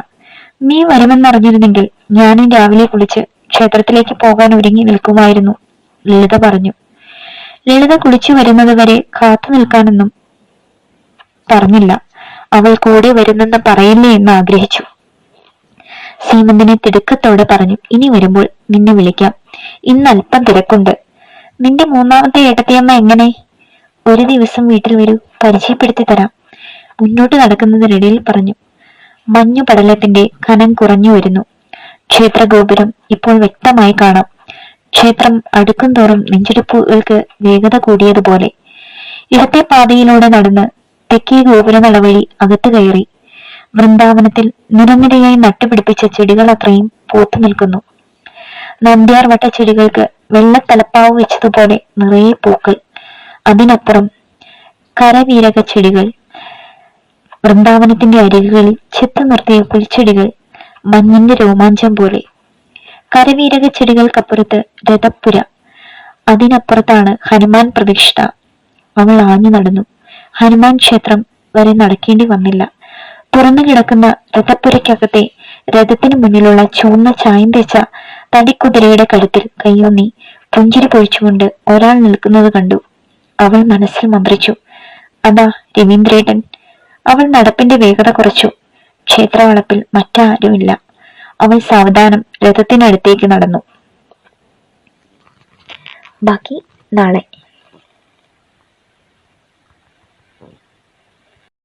നീ വരുമെന്നറിഞ്ഞിരുന്നെങ്കിൽ ഞാനും രാവിലെ കുളിച്ച് ക്ഷേത്രത്തിലേക്ക് പോകാൻ ഒരുങ്ങി നിൽക്കുമായിരുന്നു, ലളിത പറഞ്ഞു. ലളിത കുളിച്ചു വരുന്നത് വരെ കാത്തു നിൽക്കാനൊന്നും പറഞ്ഞില്ല. അവൾ കൂടെ വരുന്നെന്ന് പറയില്ലേ എന്ന് ആഗ്രഹിച്ചു. സീമന്തിനെ തിടുക്കത്തോടെ പറഞ്ഞു, ഇനി വരുമ്പോൾ നിന്നെ വിളിക്കാം. ഇന്ന് അല്പം തിരക്കുണ്ട്. നിന്റെ മൂന്നാമത്തെ ഏട്ടത്തിയമ്മ എങ്ങനെ? ഒരു ദിവസം വീട്ടിൽ വരൂ, പരിചയപ്പെടുത്തി തരാം, മുന്നോട്ട് നടക്കുന്നതിനിടയിൽ പറഞ്ഞു. മഞ്ഞു പടലത്തിന്റെ കനം കുറഞ്ഞു വരുന്നു. ക്ഷേത്ര ഗോപുരം ഇപ്പോൾ വ്യക്തമായി കാണാം. ക്ഷേത്രം അടുക്കും തോറും നെഞ്ചെടുപ്പുകൾക്ക് വേഗത കൂടിയതുപോലെ. ഇടത്തെ പാതയിലൂടെ നടന്ന് തെക്കേ ഗോപുര നടവഴി അകത്തു കയറി. വൃന്ദാവനത്തിൽ നിരനിരയായി നട്ടുപിടിപ്പിച്ച ചെടികൾ അത്രയും പൂത്തു നിൽക്കുന്നു. നന്ദ്യാർ വട്ട ചെടികൾക്ക് വെള്ളത്തലപ്പാവ് വെച്ചതുപോലെ നിറയെ പൂക്കൾ. അതിനപ്പുറം കരവീരക ചെടികൾ. വൃന്ദാവനത്തിന്റെ അരികുകളിൽ ചെത്തു നിർത്തിയ പുൽച്ചെടികൾ മഞ്ഞിന്റെ രോമാഞ്ചം പോലെ. കരവീരക ചെടികൾക്കപ്പുറത്ത് രഥപ്പുര. അതിനപ്പുറത്താണ് ഹനുമാൻ പ്രതിഷ്ഠ. അവൾ ആഞ്ഞു നടന്നു. ഹനുമാൻ ക്ഷേത്രം വരെ നടക്കേണ്ടി വന്നില്ല. തുറന്നു കിടക്കുന്ന രഥപ്പുരയ്ക്കകത്തെ രഥത്തിന് മുന്നിലുള്ള ചുവന്ന ചായം തേച്ച തടിക്കുതിരയുടെ കഴുത്തിൽ കൈയൊന്നി പുഞ്ചിരി പൊഴിച്ചുകൊണ്ട് ഒരാൾ നിൽക്കുന്നത് കണ്ടു. അവൾ മനസ്സിൽ മന്ത്രിച്ചു, അതാ രവീന്ദ്രേട്ടൻ. അവൾ നടപ്പിന്റെ വേഗത കുറച്ചു. ക്ഷേത്രവളപ്പിൽ മറ്റാരുമില്ല. അവൾ സാവധാനം രഥത്തിനടുത്തേക്ക് നടന്നു. ബാക്കി നാളെ.